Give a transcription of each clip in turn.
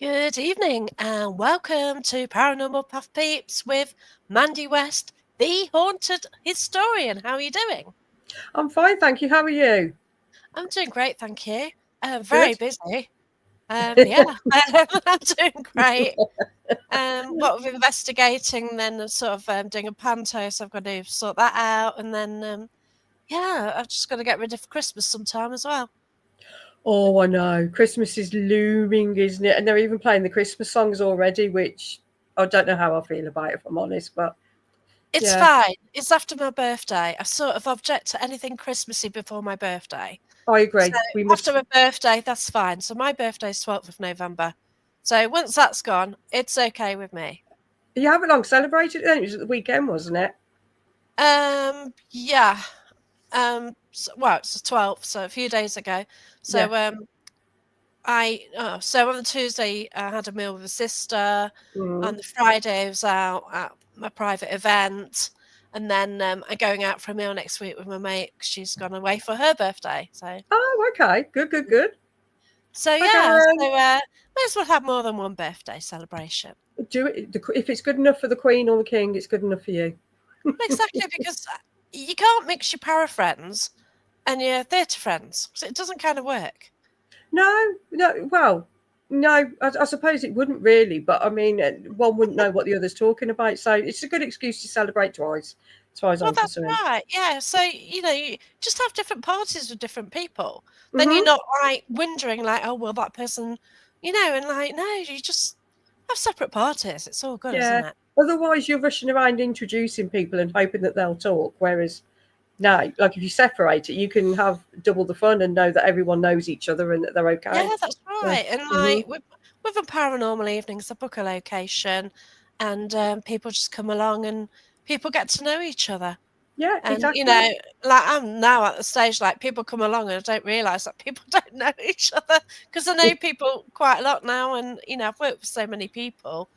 Good evening and welcome to Paranormal Puff Peeps with Mandy West, the haunted historian. How are you doing? I'm fine, thank you. How are you? I'm doing great, thank you. Very Good. busy. Yeah, I'm doing great. What with investigating, then sort of doing a panto, so I've got to sort that out, and then yeah, I've just got to get ready for Christmas sometime as well. Oh, I know. Christmas is looming, isn't it? And they're even playing the Christmas songs already, which I don't know how I feel about, if I'm honest. But It's yeah, fine. It's after my birthday. I sort of object to anything Christmassy before my birthday. I So agree. We after must. my birthday, that's fine. So my birthday is 12th of November. So once that's gone, it's okay with me. You haven't long celebrated it then. It was at the weekend, wasn't it? Yeah. Well, it's the 12th, so a few days ago. Yeah. So so on the Tuesday I had a meal with a sister. On Mm. the Friday I was out at my private event. And then I'm going out for a meal next week with my mate 'cause she's gone away for her birthday. Oh, okay. Good, good, good. So yeah, Okay. might as well have more than one birthday celebration. Do it. If it's good enough for the Queen or the King, it's good enough for you. Exactly, because you can't mix your para friends and your theatre friends. So it doesn't kind of work. No, no. Well, no. I suppose it wouldn't really, but I mean, one wouldn't know what the other's talking about. So it's a good excuse to celebrate twice, as far as Well, I'm that's concerned. right. Yeah. So, you just have different parties with different people. Then you're Hmm. not like wondering, like, oh, well, that person, and like, no, you just have separate parties. It's all good, isn't Yeah. it? Otherwise, you're rushing around introducing people and hoping that they'll talk. Whereas now, like if you separate it, you can have double the fun and know that everyone knows each other and that they're okay. Yeah, that's So, right. And hmm, like with a paranormal evenings, I book a location, and people just come along, and people get to know each other. yeah, And exactly. like I'm now at the stage like people come along and I don't realise that people don't know each other because I know people quite a lot now, and I've worked with so many people,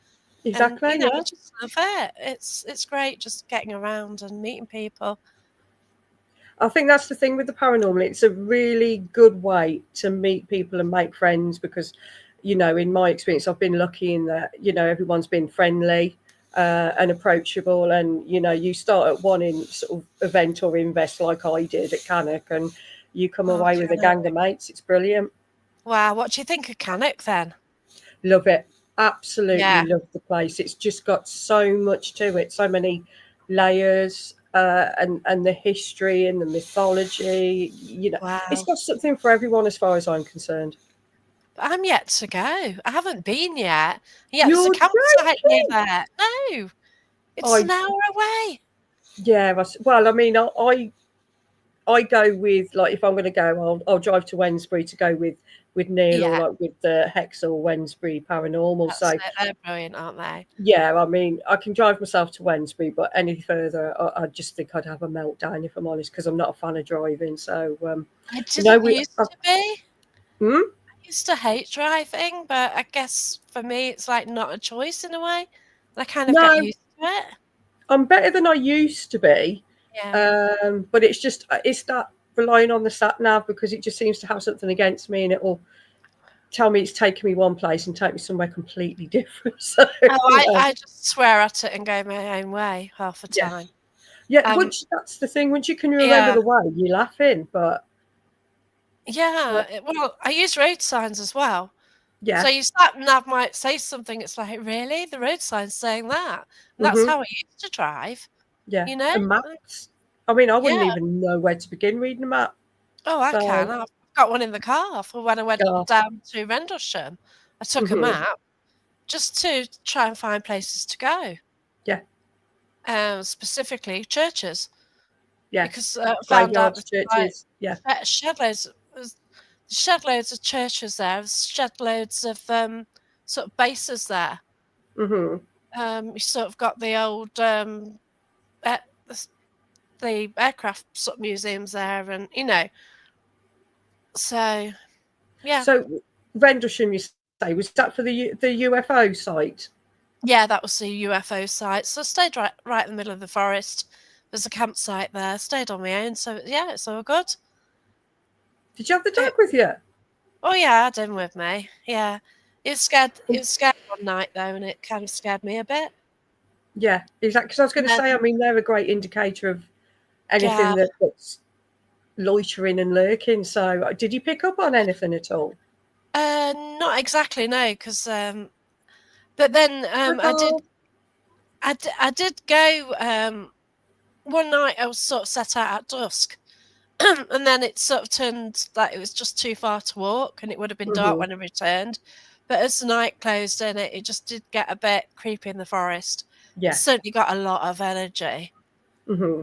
and Exactly. I Yeah. just love it. It's great just getting around and meeting people. I think that's the thing with the paranormal. It's a really good way to meet people and make friends because, in my experience, I've been lucky in that, everyone's been friendly and approachable. And, you start at one in sort of event or invest like I did at Cannock and you come Oh, away with a Cannock. gang of mates. It's brilliant. Wow, what do you think of Cannock then? Love it. Absolutely Yeah. love the place. It's just got so much to it, so many layers, and the history and the mythology. It's Wow. got something for everyone as far as I'm concerned. I'm yet to go. I haven't been yet. Yeah, there's a You're campsite near joking. there. No, it's I an hour away. Yeah. Well, I mean, I go with, like, if I'm going to go, I'll drive to Wednesbury to go with Neil or Yeah, like with the Hexel Wednesbury Paranormal. that's So it. They're brilliant, aren't they? yeah, I mean, I can drive myself to Wednesbury, but any further, I just think I'd have a meltdown if I'm honest, because I'm not a fan of driving. So, I no, didn't used to be. hmm? I used to hate driving, but I guess for me, it's like not a choice in a way. I kind of get No, used to it. I'm better than I used to be, Yeah. but it's that relying on the sat nav because it just seems to have something against me, and it will tell me it's taking me one place and take me somewhere completely different. So, Oh, you know, I just swear at it and go my own way half the yeah, time. yeah. Um, That's the thing. Once you can remember yeah. the way, you're laughing. But Well, I use road signs as well. So yeah, your sat nav might say something, it's like, "Really? The road sign's saying that?" And that's hmm, how I used to drive, yeah, you know? and maps. I mean, I wouldn't Yeah. even know where to begin reading a map. Oh, I So, can. I've got one in the car for when I went yeah, down to Rendlesham. I took a hmm, map just to try and find places to go, yeah, specifically churches, yes, because I found out graveyards, there's, like, churches, yeah, shed loads of churches there, there's shed loads of, sort of bases there. hmm. You sort of got the old, air the aircraft sort of museums there, and, so, yeah. So, Rendlesham, you say, was that for the UFO site? Yeah, that was the UFO site. So I stayed right in the middle of the forest. There's a campsite there. Stayed on my own. So yeah, it's all good. Did you have the It, dog with you? oh yeah, I had him with me. Yeah, It was scared one night though, and it kind of scared me a bit. Yeah, exactly. Because I was going And to say, I then, mean, they're a great indicator of anything yeah, that's loitering and lurking. So, did you pick up on anything at all? not exactly, no, because but then Oh, I did go one night. I was sort of set out at dusk, and then it sort of turned like it was just too far to walk, and it would have been dark hmm, when I returned. But as the night closed in, it just did get a bit creepy in the forest. It's yes, certainly got a lot of energy. hmm,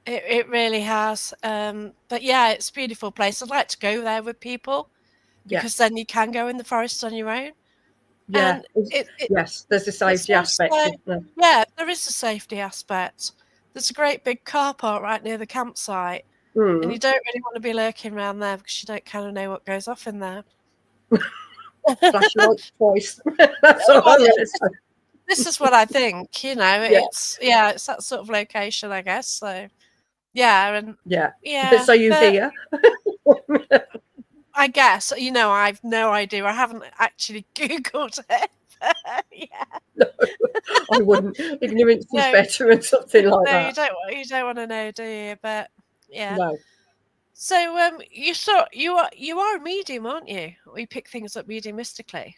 It really has. But yeah, it's a beautiful place. I'd like to go there with people yeah, because then you can go in the forest on your own. yeah, And it yes. There's a it's safety aspect, also, isn't there? yeah, there is a safety aspect. There's a great big car park right near the campsite, and Mm. you don't really want to be lurking around there because you don't kind of know what goes off in there. Flash your lights twice. That's all Well, I'm going to say. this is what I think, Yeah, it's that sort of location, I guess. So yeah, and yeah. yeah, So you but hear? I guess, I've no idea. I haven't actually Googled it. Yeah. No, I wouldn't. Ignorance is No, better and something like no, that. you don't wanna know, do you? But yeah. No. So, you are a medium, aren't you? Or you pick things up mediumistically?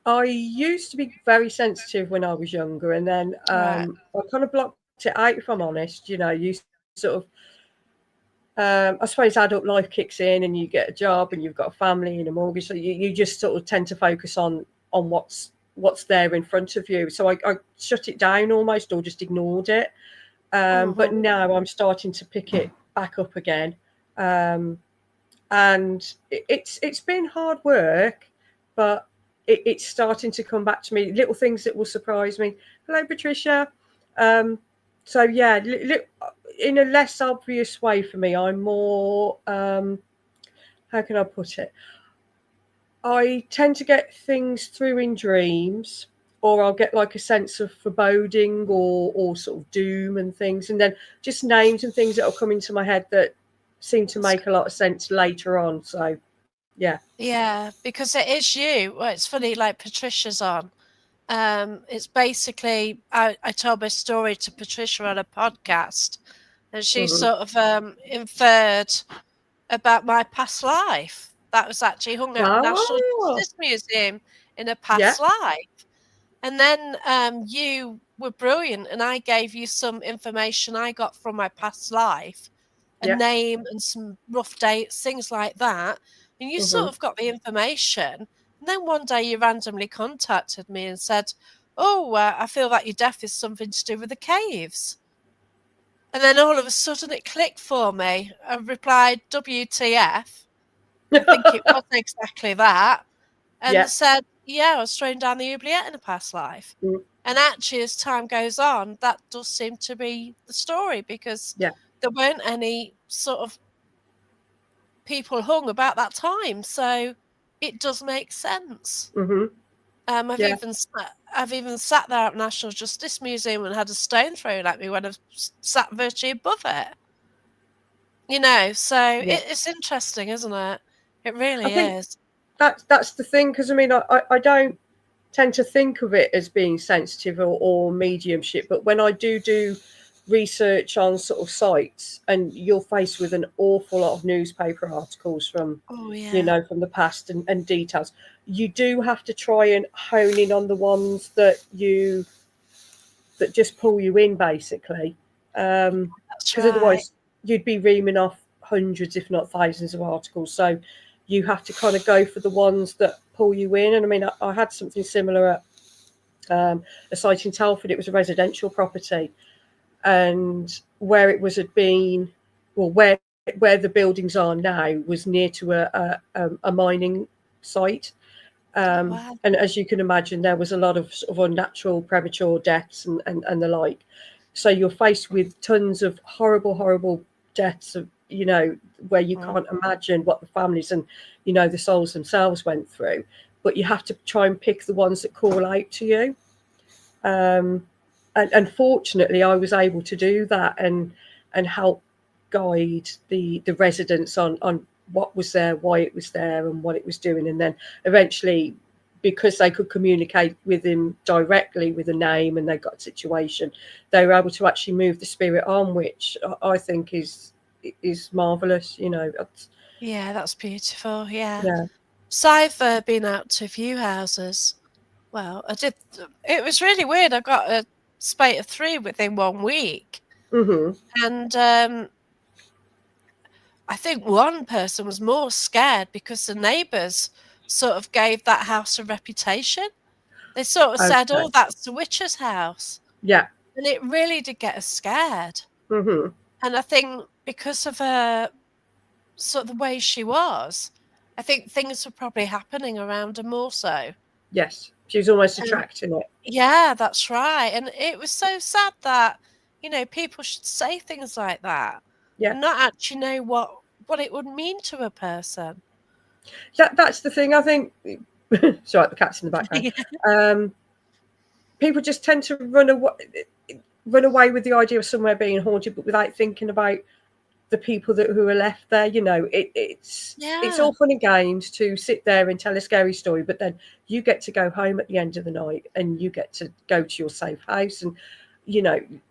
I used to be very sensitive when I was younger, and then Right. I kind of blocked it out, if I'm honest. You sort of, I suppose adult life kicks in, and you get a job, and you've got a family and a mortgage, so you just sort of tend to focus on what's there in front of you. So I shut it down almost, or just ignored it. But Mhm. now I'm starting to pick it back up again, and it's been hard work, but it's starting to come back to me. Little things that will surprise me. Hello, Patricia. Um, so yeah, in a less obvious way for me, I'm more. How can I put it? I tend to get things through in dreams, or I'll get like a sense of foreboding or sort of doom and things, and then just names and things that will come into my head that seem to That's make a lot of sense later on. So yeah. Yeah, because it is you. Well, it's funny, like Patricia's on. It's basically I told my story to Patricia on a podcast, and she Hmm. sort of inferred about my past life. That was actually hung at National Oh, Justice Museum in a yeah, past life. And then you were brilliant, and I gave you some information I got from my past life, a yeah. name and some rough dates, things like that. And you Hmm. sort of got the information. And then one day you randomly contacted me and said, "Oh, I feel like your death is something to do with the caves." And then all of a sudden it clicked for me. I replied, "WTF?" I think it was exactly that, and Yeah. said, "Yeah, I was thrown down the oubliette in a past life." Mm. And actually, as time goes on, that does seem to be the story because Yeah. there weren't any sort of people hung about that time, so it does make sense. Hmm. Yeah. I've even sat there at National Justice Museum and had a stone thrown at me when I've sat virtually above it. So Yeah. it's interesting, isn't it? It I really think is. that's the thing, because I mean, I don't tend to think of it as being sensitive or mediumship, but when I do research on sort of sites, and you're faced with an awful lot of newspaper articles from, Oh yeah. from the past, and details, you do have to try and hone in on the ones that just pull you in, basically, That's because right. otherwise you'd be reaming off hundreds, if not thousands, of articles. So you have to kind of go for the ones that pull you in. And I mean, I had something similar at a site in Telford. It was a residential property, and where it was had been, well, where the buildings are now was near to a mining site. Oh wow. And as you can imagine, there was a lot of sort of unnatural premature deaths and the like. So you're faced with tons of horrible, horrible deaths of, where you Mm. can't imagine what the families and, the souls themselves went through. But you have to try and pick the ones that call out to you. Um, and fortunately, I was able to do that and help guide the residents on what was there, why it was there, and what it was doing. And then eventually, because they could communicate with him directly with a name and they got a situation, they were able to actually move the spirit on, which I think is marvelous. Yeah, that's beautiful. Yeah. Yeah. So I've been out to a few houses. Well, I did. It was really weird. I got a spate of 3 within 1 week, Mhm. and I think one person was more scared because the neighbours sort of gave that house a reputation. They sort of said, Okay. "Oh, that's the witch's house," Yeah. and it really did get us scared. Mhm. And I think because of her sort of the way she was, I think things were probably happening around her more so. Yes. She was almost And attracting it. yeah, that's right. And it was so sad that, people should say things like that Yeah. and not actually know what it would mean to a person. That's the thing. I think. Sorry, the cat's in the background. Yeah. People just tend to run away with the idea of somewhere being haunted, but without thinking about the people who are left there. It's Yeah. all fun and games to sit there and tell a scary story, but then you get to go home at the end of the night and you get to go to your safe house. And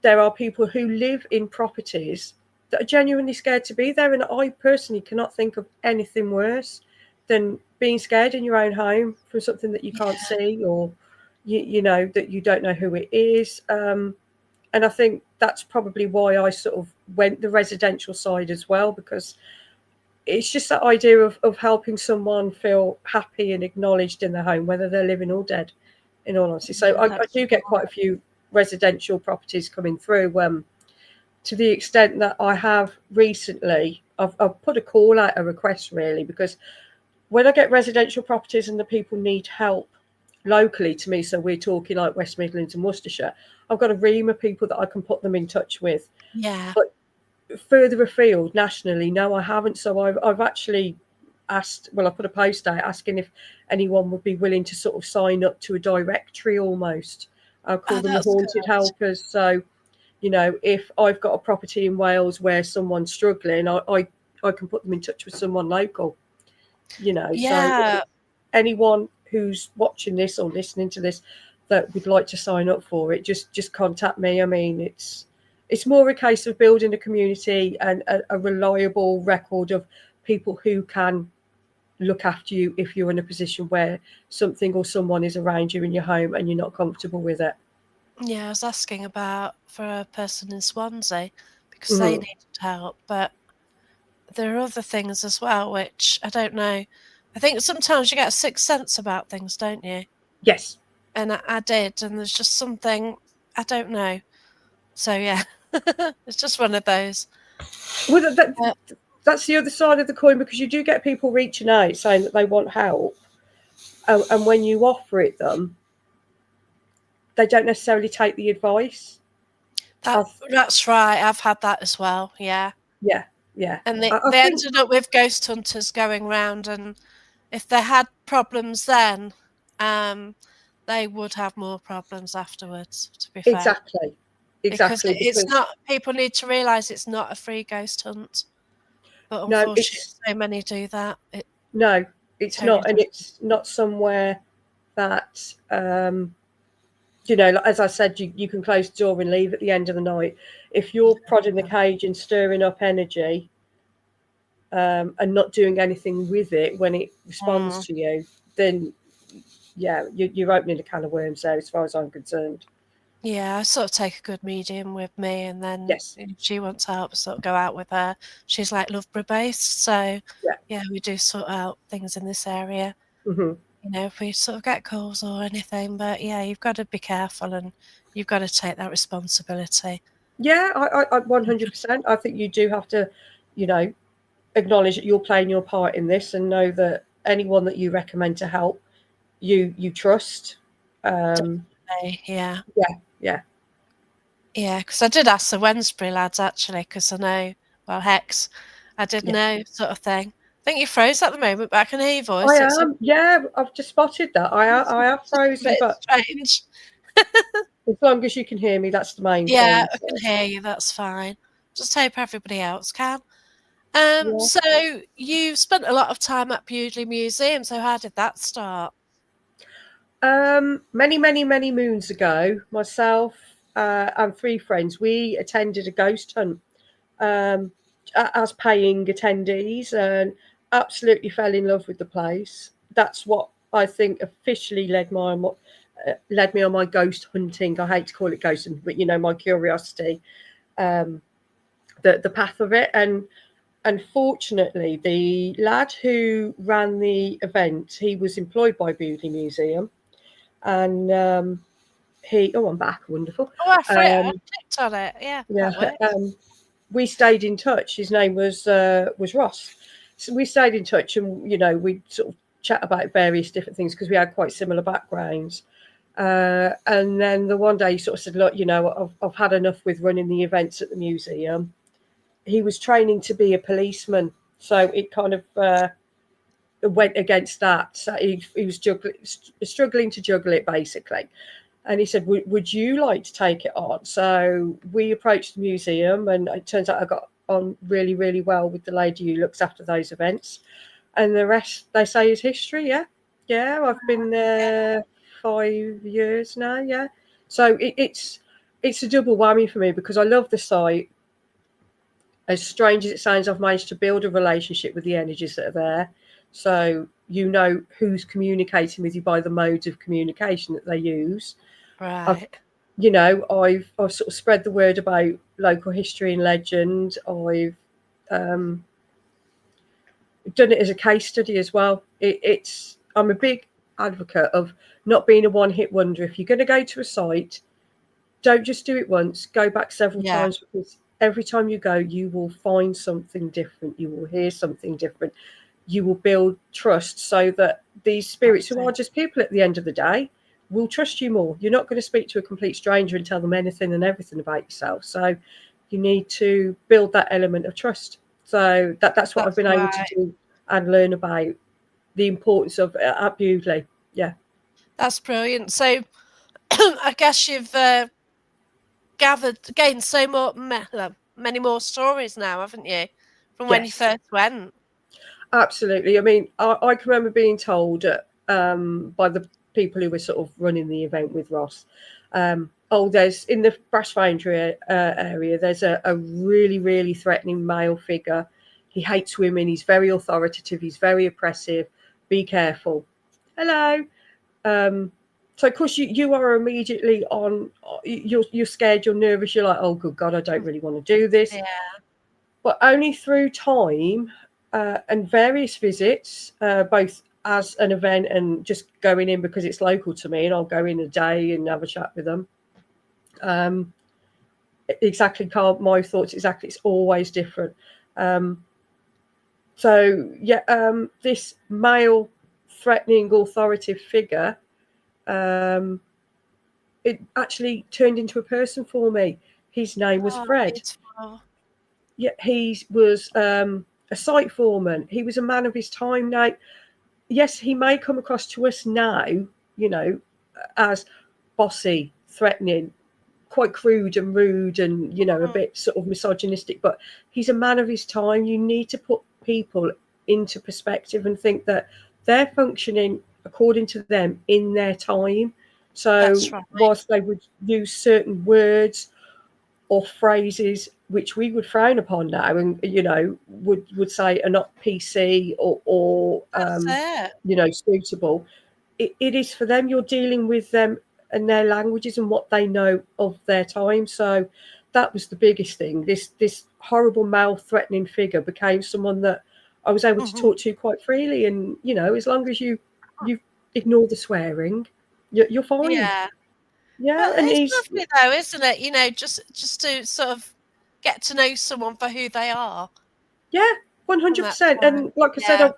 there are people who live in properties that are genuinely scared to be there, and I personally cannot think of anything worse than being scared in your own home from something that you can't Yeah. see, or that you don't know who it is. And I think that's probably why I sort of went the residential side as well, because it's just that idea of helping someone feel happy and acknowledged in their home, whether they're living or dead, in all honesty. So Yeah, I that's do get quite a few residential properties coming through, to the extent that I have recently, I've put a call out, a request really, because when I get residential properties and the people need help locally to me, so we're talking like West Midlands and Worcestershire, I've got a ream of people that I can put them in touch with. yeah. But further afield nationally, no, I haven't. So I've actually asked, well, I put a post out asking if anyone would be willing to sort of sign up to a directory almost. I'll call Oh, them the that's haunted good. helpers. So, if I've got a property in Wales where someone's struggling, I can put them in touch with someone local, so Yeah. anyone who's watching this or listening to this that would like to sign up for it, just contact me. I mean, it's more a case of building a community and a reliable record of people who can look after you if you're in a position where something or someone is around you in your home and you're not comfortable with it. Yeah, I was asking about for a person in Swansea because they Mhm. needed help, but there are other things as well which I don't know. I think sometimes you get a sixth sense about things, don't you? Yes. And I did, and there's just something I don't know. So yeah, it's just one of those. Well, Uh, that's the other side of the coin, because you do get people reaching out saying that they want help, and when you offer it them, they don't necessarily take the advice. that I've, that's right. I've had that as well. Yeah, yeah, yeah. and they I they think ended up with ghost hunters going round, and if they had problems then, um, they would have more problems afterwards. To be fair. exactly, Because exactly, it's because not people need to realise it's not a free ghost hunt, but no, unfortunately so many do that. It's no, it's very not, and difficult. it's not somewhere that like, as I said, you can close the door and leave at the end of the night. If you're prodding the cage and stirring up energy, and not doing anything with it when it responds Mm. to you, then yeah, you're opening a can of worms there, as far as I'm concerned. Yeah, I sort of take a good medium with me, and then Yes. if she wants help, I sort of go out with her. She's like Loughborough based, so Yeah. yeah, we do sort out things in this area. Hmm. If we sort of get calls or anything, but yeah, you've got to be careful and you've got to take that responsibility. Yeah, I 100%. I think you do have to, you know, acknowledge that you're playing your part in this, and know that anyone that you recommend to help, you trust. Um, Yeah. yeah, yeah, Yeah, because I did ask the Wednesbury lads actually, because I know, well, Hex, I did yeah. know sort of thing. I think you froze at the moment, but I can hear your I voice. It's a, am. Yeah, I've just spotted that. I have just a frozen, bit but strange. as long as you can hear me, that's the main Yeah, thing. I can So, hear you. That's fine. Just hope everybody else can. yeah. So you spent a lot of time at Bewdley Museum. So how did that start? Many, many, many moons ago, myself and 3 friends, we attended a ghost hunt um, as paying attendees and absolutely fell in love with the place. That's what I think officially led me on my ghost hunting. I hate to call it ghost hunting, but my curiosity, um, the path of it. And unfortunately, the lad who ran the event, he was employed by Bewdley Museum, and I'm back, wonderful. Oh, I Um, clicked on it. Yeah, yeah, that works. we stayed in touch. His name was Ross. So we stayed in touch, and we sort of chat about various different things because we had quite similar backgrounds. And then the one day he sort of said, "Look, I've had enough with running the events at the museum." He was training to be a policeman, so it kind of went against that. So he was struggling to juggle it basically. And he said, would you like to take it on? So we approached the museum, and it turns out I got on really, really well with the lady who looks after those events. And the rest, they say, is history. Yeah. Yeah. I've been there 5 years now. Yeah. So it's a double whammy for me because I love the site. As strange as it sounds, I've managed to build a relationship with the energies that are there. So who's communicating with you by the modes of communication that they use. I've Right. I've sort of spread the word about local history and legend. I've um, done it as a case study as well. I'm a big advocate of not being a one-hit wonder. If you're going to go to a site, don't just do it once. Go back several Yeah. times because every time you go, you will find something different. You will hear something different. You will build trust so that these spirits, That's who are it. just people at the end of the day, will trust you more. You're not going to speak to a complete stranger and tell them anything and everything about yourself. So you need to build that element of trust. So that's what I've That's been able to right. do and learn about the importance of at Bewdley. Yeah. That's brilliant. So I guess you've gained many more stories now, haven't you, from when you Yes. first went? Absolutely. I mean, I can remember being told by the people who were sort of running the event with Ross, there's in the brass foundry area, there's a really, really threatening male figure. He hates women. He's very authoritative. He's very oppressive. Be careful. Hello. So of course you are immediately on. You're scared. You're nervous. You're like, oh good God, I don't really want to do this. Yeah. But only through time and various visits, both as an event and just going in because it's local to me, and I'll go in a day and have a chat with them. Um, exactly, Carl. My thoughts exactly. It's always different. Um, this male threatening authoritative figure, um, it actually turned into a person for me. His name was Oh, Fred. beautiful. Yeah, he was a site foreman. He was a man of his time. Now, yes, he may come across to us now, you know, as bossy, threatening, quite crude and rude, and a Mm, bit sort of misogynistic. But he's a man of his time. You need to put people into perspective and think that they're functioning according to them in their time. So that's right. whilst they would use certain words or phrases which we would frown upon now, and would say are not PC That's it. suitable. It is for them. You're dealing with them and their languages and what they know of their time. So that was the biggest thing. This horrible male threatening figure became someone that I was able to Mhm. talk to quite freely, and as long as you ignore the swearing, you're fine. Yeah. Yeah, Well, and it's he's lovely though, isn't it? Just to sort of get to know someone for who they are yeah, from that 100%. And time. like I said,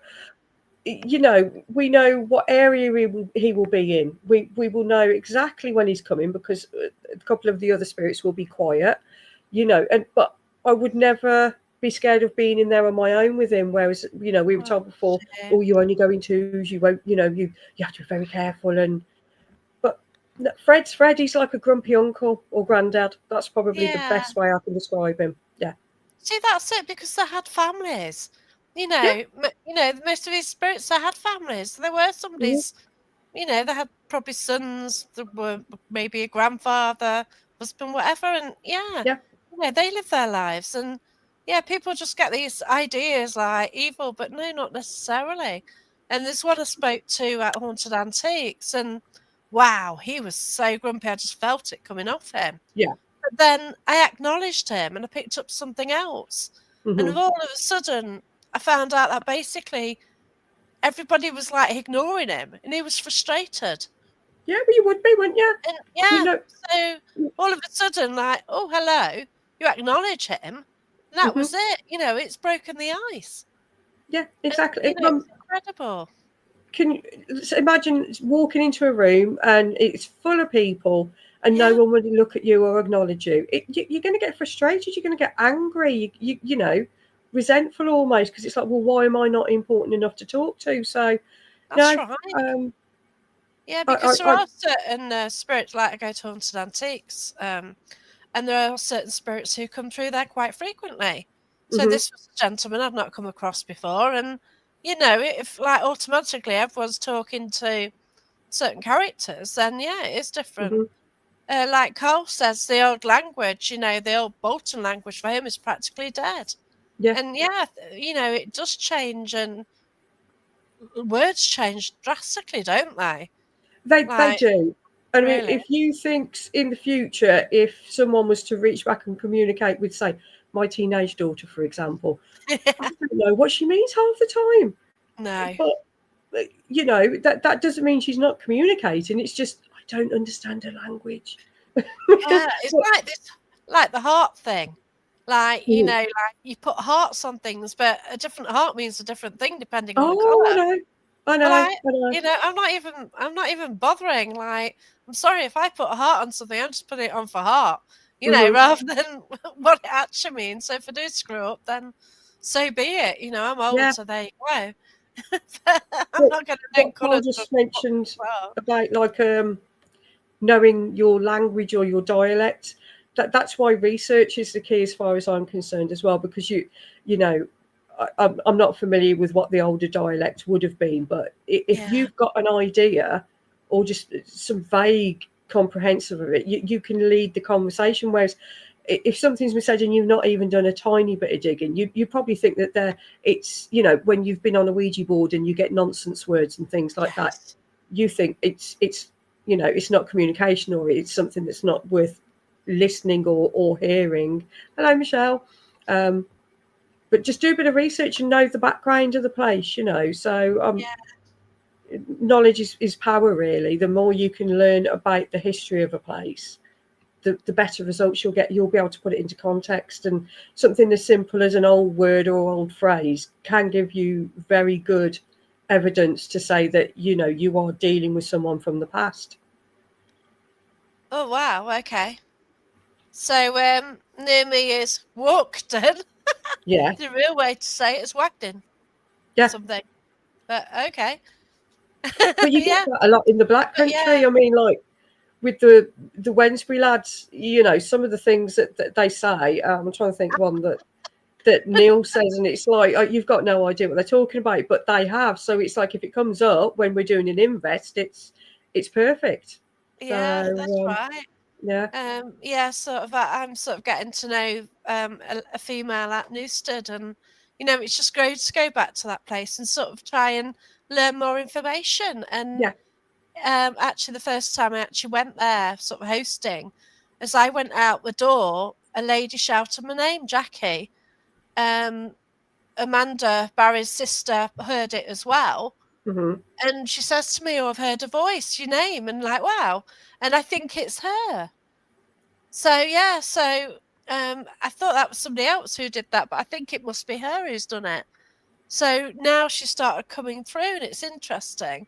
Yeah. we know what area he will be in. We will know exactly when he's coming because a couple of the other spirits will be quiet, and but I would never be scared of being in there on my own with him. Whereas, we were Oh, told before, shame. oh, you only go in twos, you won't, you have to be very careful. And but no, Fred, he's like a grumpy uncle or granddad. That's probably the Yeah. best way I can describe him. Yeah. See, that's it because they had families. Yeah. Most of his spirits, they had families. They were Mhm. somebody's. they had probably sons that were maybe a grandfather, husband, whatever, and Yeah. they live their lives, and people just get these ideas like evil, but no, not necessarily. And there's one I spoke to at Haunted Antiques, and wow, he was so grumpy. I just felt it coming off him. Yeah. But then I acknowledged him, and I picked up something else, and Hmm. all of a sudden, I found out that basically everybody was like ignoring him, and he was frustrated. Yeah, but you would be, wouldn't you? And You know. so all of a sudden, like, oh, hello, you acknowledge him, and that Hmm. was it. It's broken the ice. Yeah, And, exactly. it's incredible. Can you imagine walking into a room and it's full of people and no Yeah, one would look at you or acknowledge you? You're going to get frustrated. You're going to get angry. Resentful almost, because it's like, well, why am I not important enough to talk to? So, that's no, right. Yeah, I, because there I, I are certain spirits, like I go to Haunted Antiques, and there are certain spirits who come through there quite frequently. So mhm, this was a gentleman I've not come across before, and if like automatically everyone's talking to certain characters, then it's different. mhm, Like Cole says, the old language, the old Bolton language for him is practically dead. yeah, And it does change, and words change drastically, don't they? they Like, do. And I mean, really. if you think in the future, if someone was to reach back and communicate with, say, my teenage daughter, for example, I don't know what she means half the time. No. But that doesn't mean she's not communicating. It's just I don't understand her language. Yeah, it's But, like this, like the heart thing. Like, mhm. like you put hearts on things, but a different heart means a different thing depending on the Oh, I colour. know, I But know, like, I know. I'm not even bothering. Like, I'm sorry if I put a heart on something, I'm just putting it on for heart, Hmm. rather than what it actually means. So if I do screw up, then so be it. I'm old, Yeah. so there you go. But I'm What not going to then what colour Paul stuff just up mentioned as well. about like knowing your language or your dialect, that's why research is the key as far as I'm concerned as well, because you know I'm not familiar with what the older dialect would have been, but if Yeah. you've got an idea or just some vague comprehensive of it, you can lead the conversation. Whereas if something's been said and you've not even done a tiny bit of digging, you probably think that it's when you've been on a Ouija board and you get nonsense words and things like that, Yes. you think it's it's not communication, or it's something that's not worth listening or hearing. Hello, Michelle. Um, but just do a bit of research and know the background of the place. So Yeah. knowledge is power, really. The more you can learn about the history of a place, the better results you'll get. You'll be able to put it into context, and something as simple as an old word or old phrase can give you very good evidence to say that you are dealing with someone from the past. Oh wow. Okay. So near me is Walkden. Yeah, The real way to say it is Wagden yeah. something. But okay. But you get Yeah. that a lot in the Black But Country. yeah. I mean, like with the Wednesbury lads, some of the things that they say. I'm trying to think one that Neil says, and it's like you've got no idea what they're talking about, but they have. So it's like if it comes up when we're doing an invest, it's perfect. So Yeah, that's right. yeah, Yeah, sort of. I'm sort of getting to know a female at Newstead, and it's just great to go back to that place and sort of try and learn more information. And yeah. actually, the first time I actually went there, sort of hosting, as I went out the door, a lady shouted my name, Jackie. Um, Amanda, Barry's sister, heard it as well. Hmm. And she says to me, "Oh, I've heard a voice, your name." And like, wow. And I think it's her. So, yeah. So I thought that was somebody else who did that, but I think it must be her who's done it. So now she started coming through, and it's interesting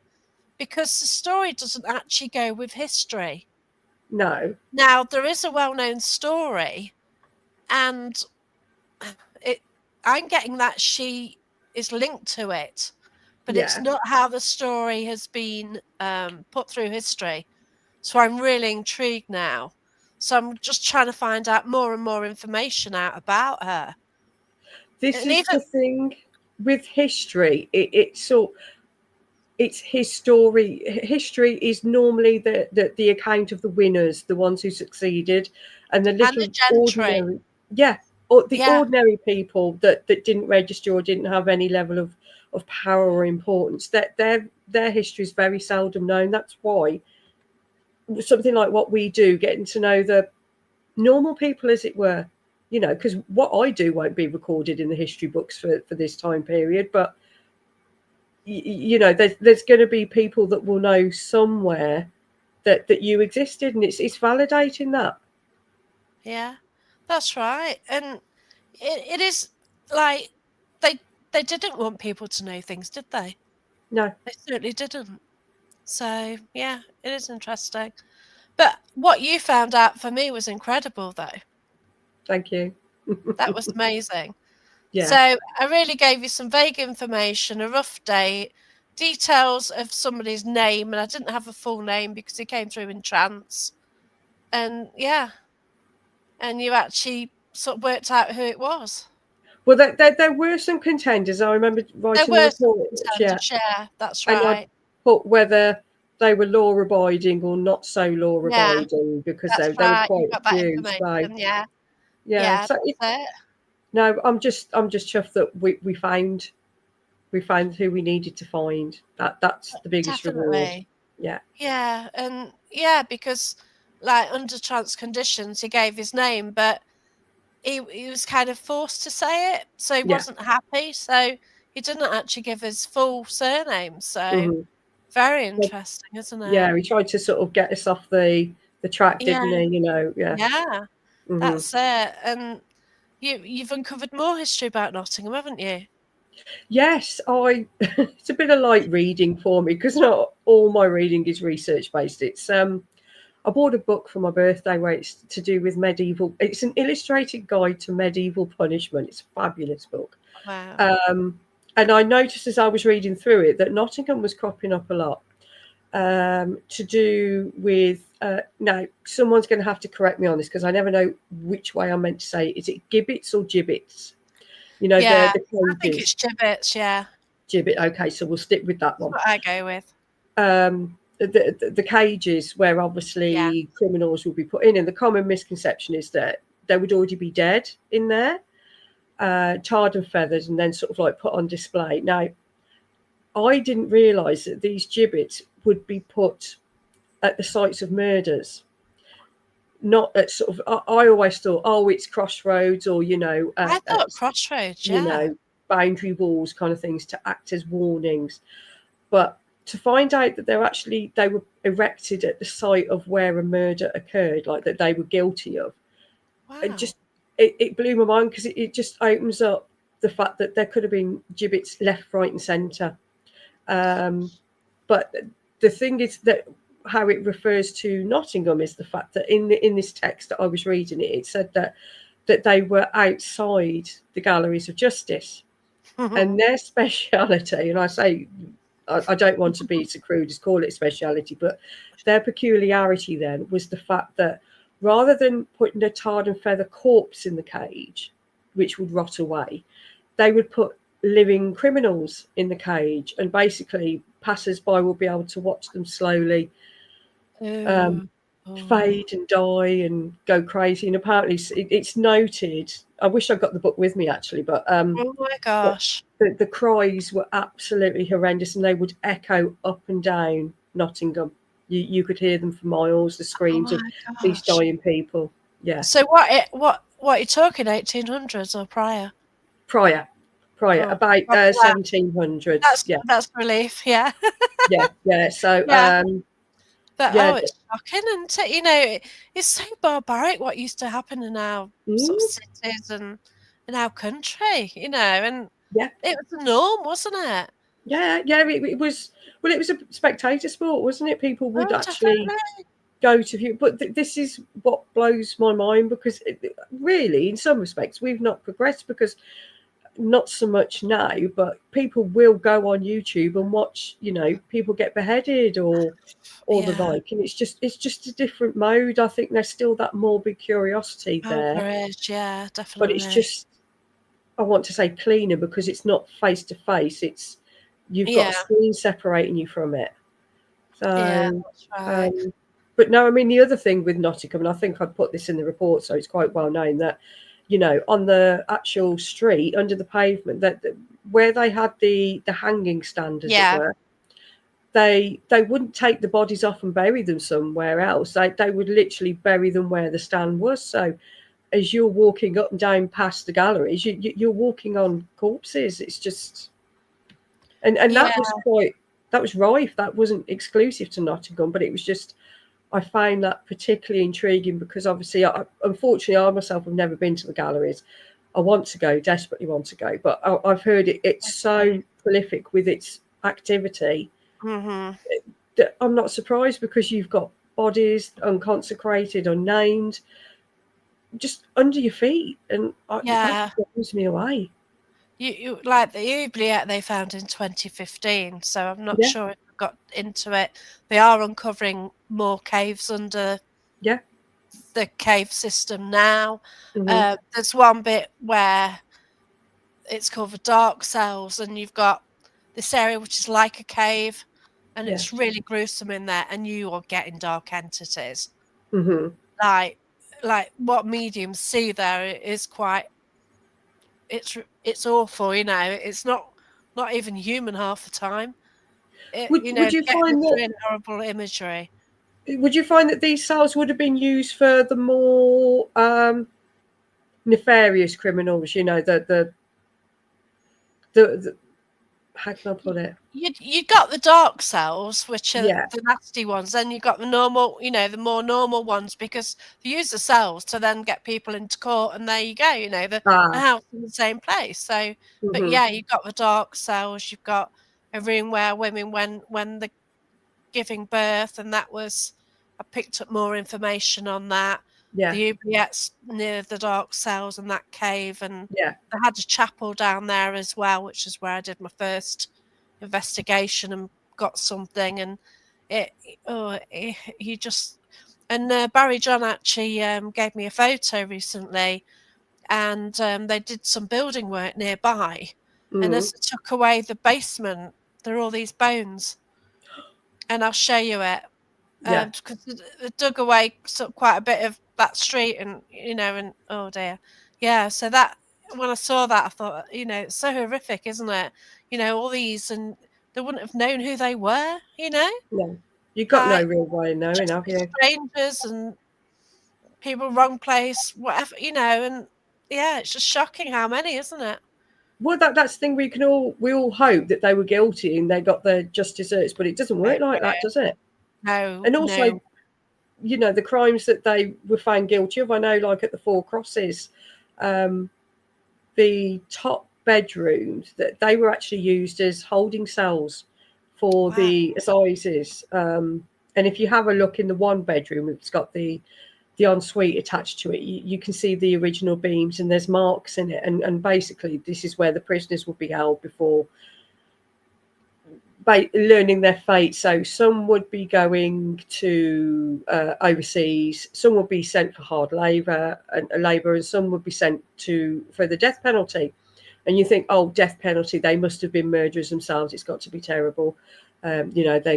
because the story doesn't actually go with history. No, Now, there is a well known story, and it I'm getting that she is linked to it, but it's yeah. not how the story has been put through history. So I'm really intrigued now. So I'm just trying to find out more and more information out about her. This And is even the thing with history. It's so. it's history. History is normally the account of the winners, the ones who succeeded, and the And the little gentry. ordinary, yeah, or the Yeah, ordinary people that didn't register or didn't have any level of power or importance. That their history is very seldom known. That's why something like what we do, getting to know the normal people, as it were, because what I do won't be recorded in the history books for this time period, but there's going to be people that will know somewhere that you existed, and it's validating that. yeah, that's right. And it is like they they didn't want people to know things, did they? No, They certainly didn't. So yeah, it is interesting. But what you found out for me was incredible, though. thank you. That was amazing. Yeah, So I really gave you some vague information, a rough date, details of somebody's name, and I didn't have a full name because he came through in trance. And yeah, and you actually sort of worked out who it was. well, there were some contenders. I remember There writing the were some report, yeah, contenders, yeah, that's and I right. put whether they were law abiding or not so law Yeah, abiding, because that's there were right. You quite a got that few. So information, yeah. yeah, Yeah, so that's it. no, I'm just chuffed that we found who we needed to find. That's the biggest reward. Definitely. Yeah, Yeah, and yeah, because like under trance conditions, he gave his name, but he was kind of forced to say it, so he yeah. wasn't happy. So he didn't actually give his full surname. So Hmm. very interesting, isn't it? Yeah, he tried to sort of get us off the track, Yeah, didn't he? Yeah. yeah, Hmm. that's it. And you've uncovered more history about Nottingham, haven't you? Yes, I. It's a bit of light reading for me because not all my reading is research based. It's I bought a book for my birthday where it's to do with medieval. It's an illustrated guide to medieval punishment. It's a fabulous book. Wow. Um, and I noticed as I was reading through it that Nottingham was cropping up a lot, to do with. Now, someone's going to have to correct me on this because I never know which way I'm meant to say it. Is it gibbets or gibbets? Yeah, The I think cages. it's gibbets. Yeah, Gibbet. Okay, so we'll stick with that that's one. what I go with. The cages where Yeah. obviously criminals will be put in, and the common misconception is that they would already be dead in there, tarred and feathered, and then sort of like put on display. Now, I didn't realise that these gibbets would be put at the sites of murders, not at sort of. I always thought, oh, it's crossroads, or I thought Crossroads. you Yeah. know, boundary walls kind of things to act as warnings. But to find out that they were erected at the site of where a murder occurred, like that they were guilty of, it Wow. just it blew my mind because it just opens up the fact that there could have been gibbets left, right, and centre. Um, but the thing is that how it refers to Nottingham is the fact that in this text that I was reading it said that they were outside the galleries of justice, and their speciality, and I say I don't want to be so crude as call it speciality, but their peculiarity then was the fact that rather than putting a tarred and feather corpse in the cage, which would rot away, they would put living criminals in the cage, and basically passers-by will be able to watch them slowly um, Oh. Oh. fade and die and go crazy. And apparently it's noted. I wish I got the book with me actually, Oh my but gosh. the cries were absolutely horrendous, and they would echo up and down Nottingham. You could hear them for miles, the Oh screams of my these gosh. dying people. Yeah, So what are you talking, 1800s or prior? prior, Oh, about God bless. 1700s. That's Yeah, that's relief, yeah. yeah. So, Yeah. But, yeah, oh, it's shocking, and it's so barbaric what used to happen in our sort of mm, cities and in our country, and yeah, it was the norm, wasn't it? yeah. It was well, it was a spectator sport, wasn't it? People would Oh, actually definitely. go to view, but this is what blows my mind because really, in some respects, we've not progressed because not so much now, but people will go on YouTube and watch, people get beheaded or the Yeah. like, and it's just a different mode. I think there's still that morbid curiosity Oh, there, there is, yeah, but it's definitely. just I want to say cleaner because it's not face to face. It's you've got a Yeah. screen separating you from it. Yeah. So, That's right. but no, I mean, the other thing with Nottingham, and I think I put this in the report, so it's quite well known that, on the actual street under the pavement, that where they had the hanging stand, as it Yeah. were, they wouldn't take the bodies off and bury them somewhere else. They would literally bury them where the stand was. So as you're walking up and down past the galleries, you're walking on corpses. It's just, and Yeah. that was rife. That wasn't exclusive to Nottingham, but it was just, I find that particularly intriguing because obviously, unfortunately, I myself have never been to the galleries. I want to go, desperately want to go, but I've heard it's so prolific with its activity Mm-hmm. that I'm not surprised, because you've got bodies unconsecrated, unnamed, just under your feet, and that Yeah. blows me away. You like the oubliette they found in 2015, so I'm not Yeah, sure if I got into it. They are uncovering more caves under yeah, the cave system now. hmm, There's one bit where it's called the dark cells, and you've got this area which is like a cave, and yeah, it's really gruesome in there, and you are getting dark entities. hmm. Like like what mediums see there is quite it's awful, it's not even human half the time. Would you Getting find this that really horrible imagery. these cells would have been used for the more nefarious criminals? The how can I put it? You got the dark cells, which are Yeah. the nasty ones, then you got the normal, the more normal ones, because they use the cells to then get people into court, and there you go, the Ah. house in the same place. So, but Hmm. yeah, you've got the dark cells, you've got a room where women when they're giving birth, and that was I picked up more information on that. Yeah. The oubliettes near the dark cells and that cave, and Yeah. I had a chapel down there as well, which is where I did my first investigation and got something. And it, you just and Barry John actually gave me a photo recently, and they did some building work nearby. And Mm. as they took away the basement, there are all these bones, and I'll show you it. Yeah. Because they dug away quite a bit of that street, and and oh dear, yeah. So that when I saw that, I thought, it's so horrific, isn't it? All these, and they wouldn't have known who they were. No. You got no Like real way of knowing, just have you? strangers and people wrong place, whatever, and yeah, it's just shocking how many, isn't it? Well, that's the thing. We all hope that they were guilty and they got their just desserts, but it doesn't work like that, does it? No, And also, no, the crimes that they were found guilty of. I know, like at the Four Crosses, um, the top bedrooms, that they were actually used as holding cells for wow, the assizes. And if you have a look in the one bedroom, it's got the ensuite attached to it. You can see the original beams, and there's marks in it. And basically, this is where the prisoners would be held before learning their fate. So some would be going to overseas, some would be sent for hard labour, and some would be sent for the death penalty. And you think, oh, death penalty, they must have been murderers themselves. It's got to be terrible. They're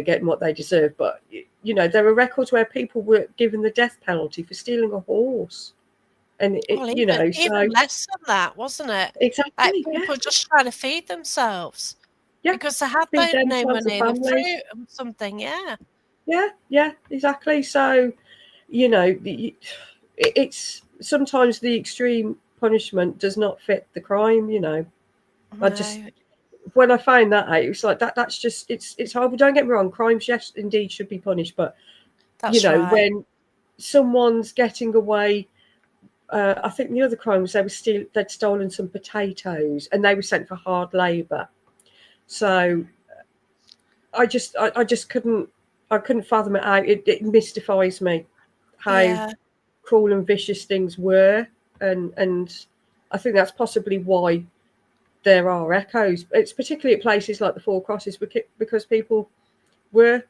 getting what they deserve. But there are records where people were given the death penalty for stealing a horse, and well, even so less than that, wasn't it? Like exactly, yeah, people just trying to feed themselves. yeah, Because they had feed no themselves and money, the families. fruit and something, yeah. Yeah, yeah, exactly. So, it's sometimes the extreme punishment does not fit the crime. I just No, when I find that out, it's like that's just it's horrible. Don't get me wrong, crimes, yes, indeed, should be punished, but that's right. when someone's getting away. I think the other crime was they'd stolen some potatoes and they were sent for hard labour. So I just couldn't fathom it out. It mystifies me how Yeah, cruel and vicious things were, and I think that's possibly why there are echoes. It's particularly at places like the Four Crosses, because people were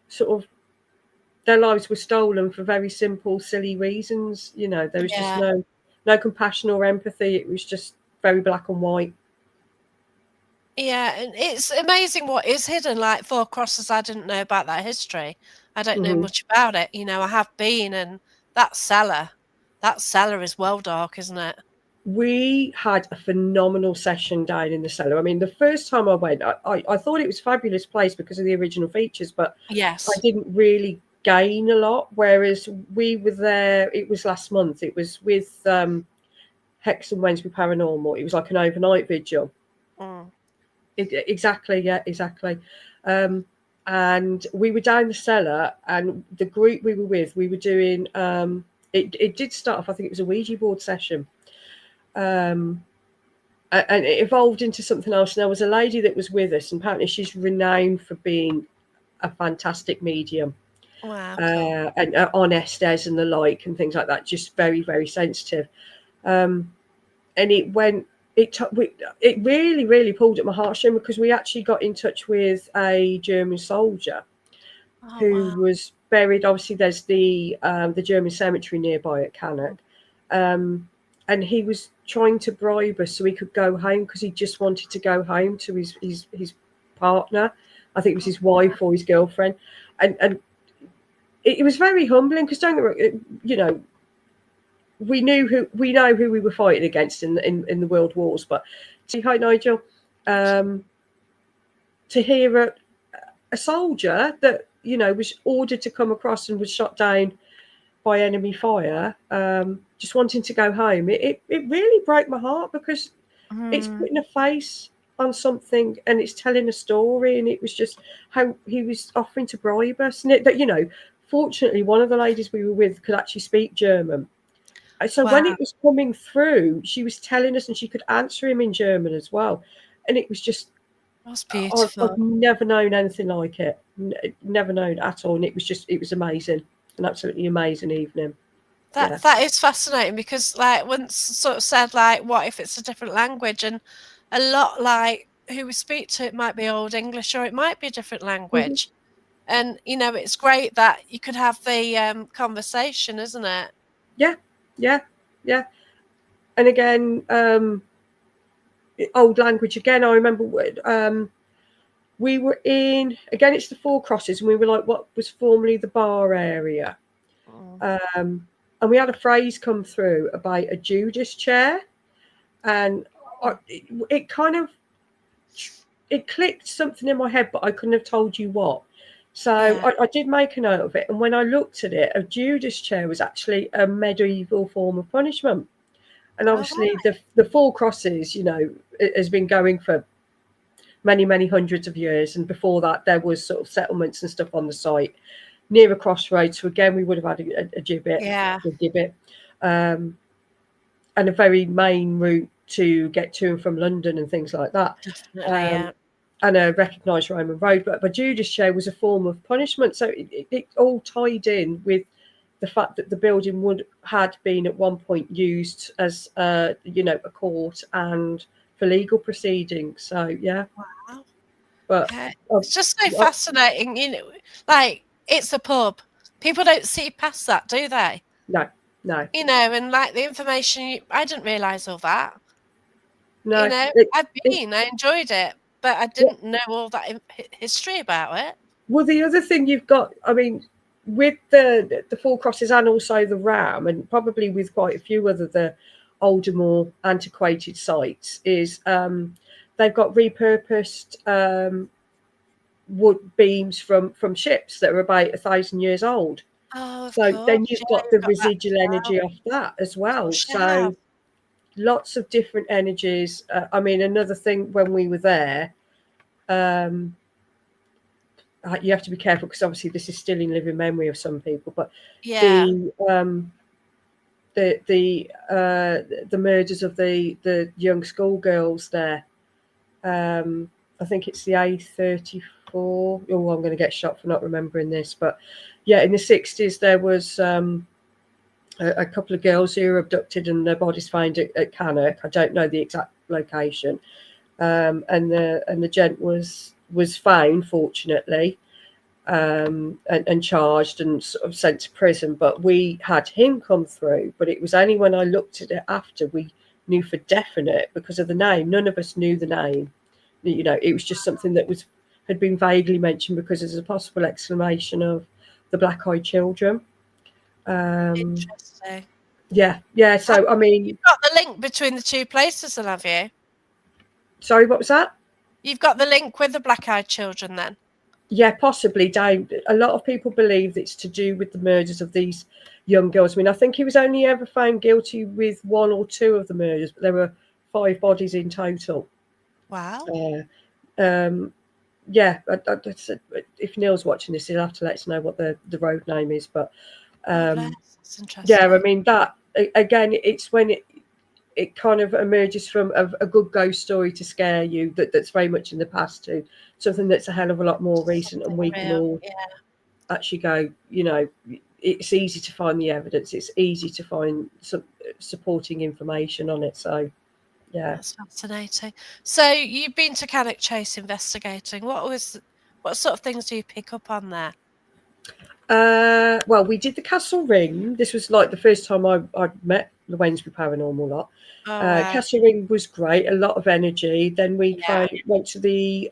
sort of their lives were stolen for very simple, silly reasons. There was just yeah. no compassion or empathy. It was just very black and white. Yeah, and it's amazing what is hidden. Like Four Crosses, I didn't know about that history. I don't know Hmm. much about it. I have been, and that cellar, that cellar is well dark, isn't it? We had a phenomenal session down in the cellar. I mean, the first time I went, I thought it was a fabulous place because of the original features, but I Yes. didn't really gain a lot. Whereas we were there, it was last month, it was with Hex and Wednesday Paranormal. It was like an overnight vigil. Mm. Exactly, yeah, exactly. Um, and we were down the cellar, and the group we were with, we were doing. It did start off. I think it was a Ouija board session, um, and it evolved into something else. And there was a lady that was with us, and apparently she's renowned for being a fantastic medium, Wow, cool. and on Estes and the like, and things like that. Just very, very sensitive. Um, and it went it really really pulled at my heartstring because we actually got in touch with a German soldier Oh, who wow. was buried. Obviously there's the German cemetery nearby at Cannock, um, and he was trying to bribe us so he could go home because he just wanted to go home to his partner. I think it was his wife or his girlfriend, and it was very humbling because don't get me wrong, we know who we were fighting against in the world wars. But hi Nigel, um, to hear a soldier that was ordered to come across and was shot down by enemy fire, just wanting to go home, it really broke my heart because it's Mm. putting a face on something and it's telling a story, and it was just how he was offering to bribe us, and fortunately one of the ladies we were with could actually speak German. So when Wow, it was coming through, she was telling us, and she could answer him in German as well. And it was just, that's I've beautiful. never known anything like it. Never known at all. And it was amazing, an absolutely amazing evening. That Yeah. that is fascinating because, like, once sort of said, like, what if it's a different language? And a lot, like, who we speak to, it might be Old English or it might be a different Mhm. language. And, it's great that you could have the conversation, isn't it? Yeah. Yeah. Yeah. And again, old language again. I remember we were in, again, it's the Four Crosses, and we were like what was formerly the bar area. Mm. Um, and we had a phrase come through about a Judas chair, and it kind of it clicked something in my head, but I couldn't have told you what. So Yeah. I did make a note of it, and when I looked at it, a Judas chair was actually a medieval form of punishment. And Oh, obviously, the Four Crosses, it has been going for many many hundreds of years, and before that, there was sort of settlements and stuff on the site near a crossroads. So again, we would have had a gibbet, yeah, a gibbet, um, and a very main route to get to and from London and things like that. definitely. Um, Yeah. and a recognised Roman road, but Judas chair was a form of punishment. So it all tied in with the fact that the building had been at one point used as a court and for legal proceedings. So yeah, Wow. but Yeah. uh, It's just so uh, fascinating, like, it's a pub. People don't see past that, do they? no, no, And like the information, I didn't realise all that. no. It, I've it, been, I enjoyed it, but I didn't know all that history about it. Well, the other thing you've got, I mean, with the Four Crosses and also the Ram, and probably with quite a few other the older, more antiquated sites, is they've got repurposed wood beams from ships that are about 1,000 years old. Oh, of So then course, you've yeah, got you've the got that as residual well. energy off that as Of well. course you have. So lots of different energies. I mean, another thing when we were there. Um, you have to be careful because obviously this is still in living memory of some people. But Yeah. the um, the murders of the young schoolgirls there. I think it's the A34. Oh, I'm going to get shot for not remembering this. But yeah, in the 60s there was a couple of girls who were abducted and their bodies found at Cannock. I don't know the exact location. And the gent was found, fortunately, and charged and sort of sent to prison. But we had him come through. But it was only when I looked at it after we knew for definite because of the name. None of us knew the name. You know, it was just something that had been vaguely mentioned because there's a possible explanation of the black-eyed children. Interesting. Yeah. So I mean, You've got the link between the two places, then, have you? sorry, what was that? You've got the link with the black-eyed children, then. Yeah, possibly. Down. A lot of people believe it's to do with the murders of these young girls. I mean, I think he was only ever found guilty with 1 or 2 of the murders, but there were 5 bodies in total. Wow. Yeah, if Neil's watching this, he'll have to let us know what the road name is. But That's yeah, I interesting. mean that again, it's when it kind of emerges from a good ghost story to scare you that's very much in the past to something that's a hell of a lot more recent, and we can Real. all Yeah. actually go, you know, it's easy to find the evidence, it's easy to find some supporting information on it. So yeah. That's fascinating. So you've been to Cannock Chase investigating. What sort of things do you pick up on there? Well, we did the Castle Ring. This was like the first time I met the Wednesbury Paranormal lot. Oh, wow. Castle Ring was great, a lot of energy. Then we Yeah. went to the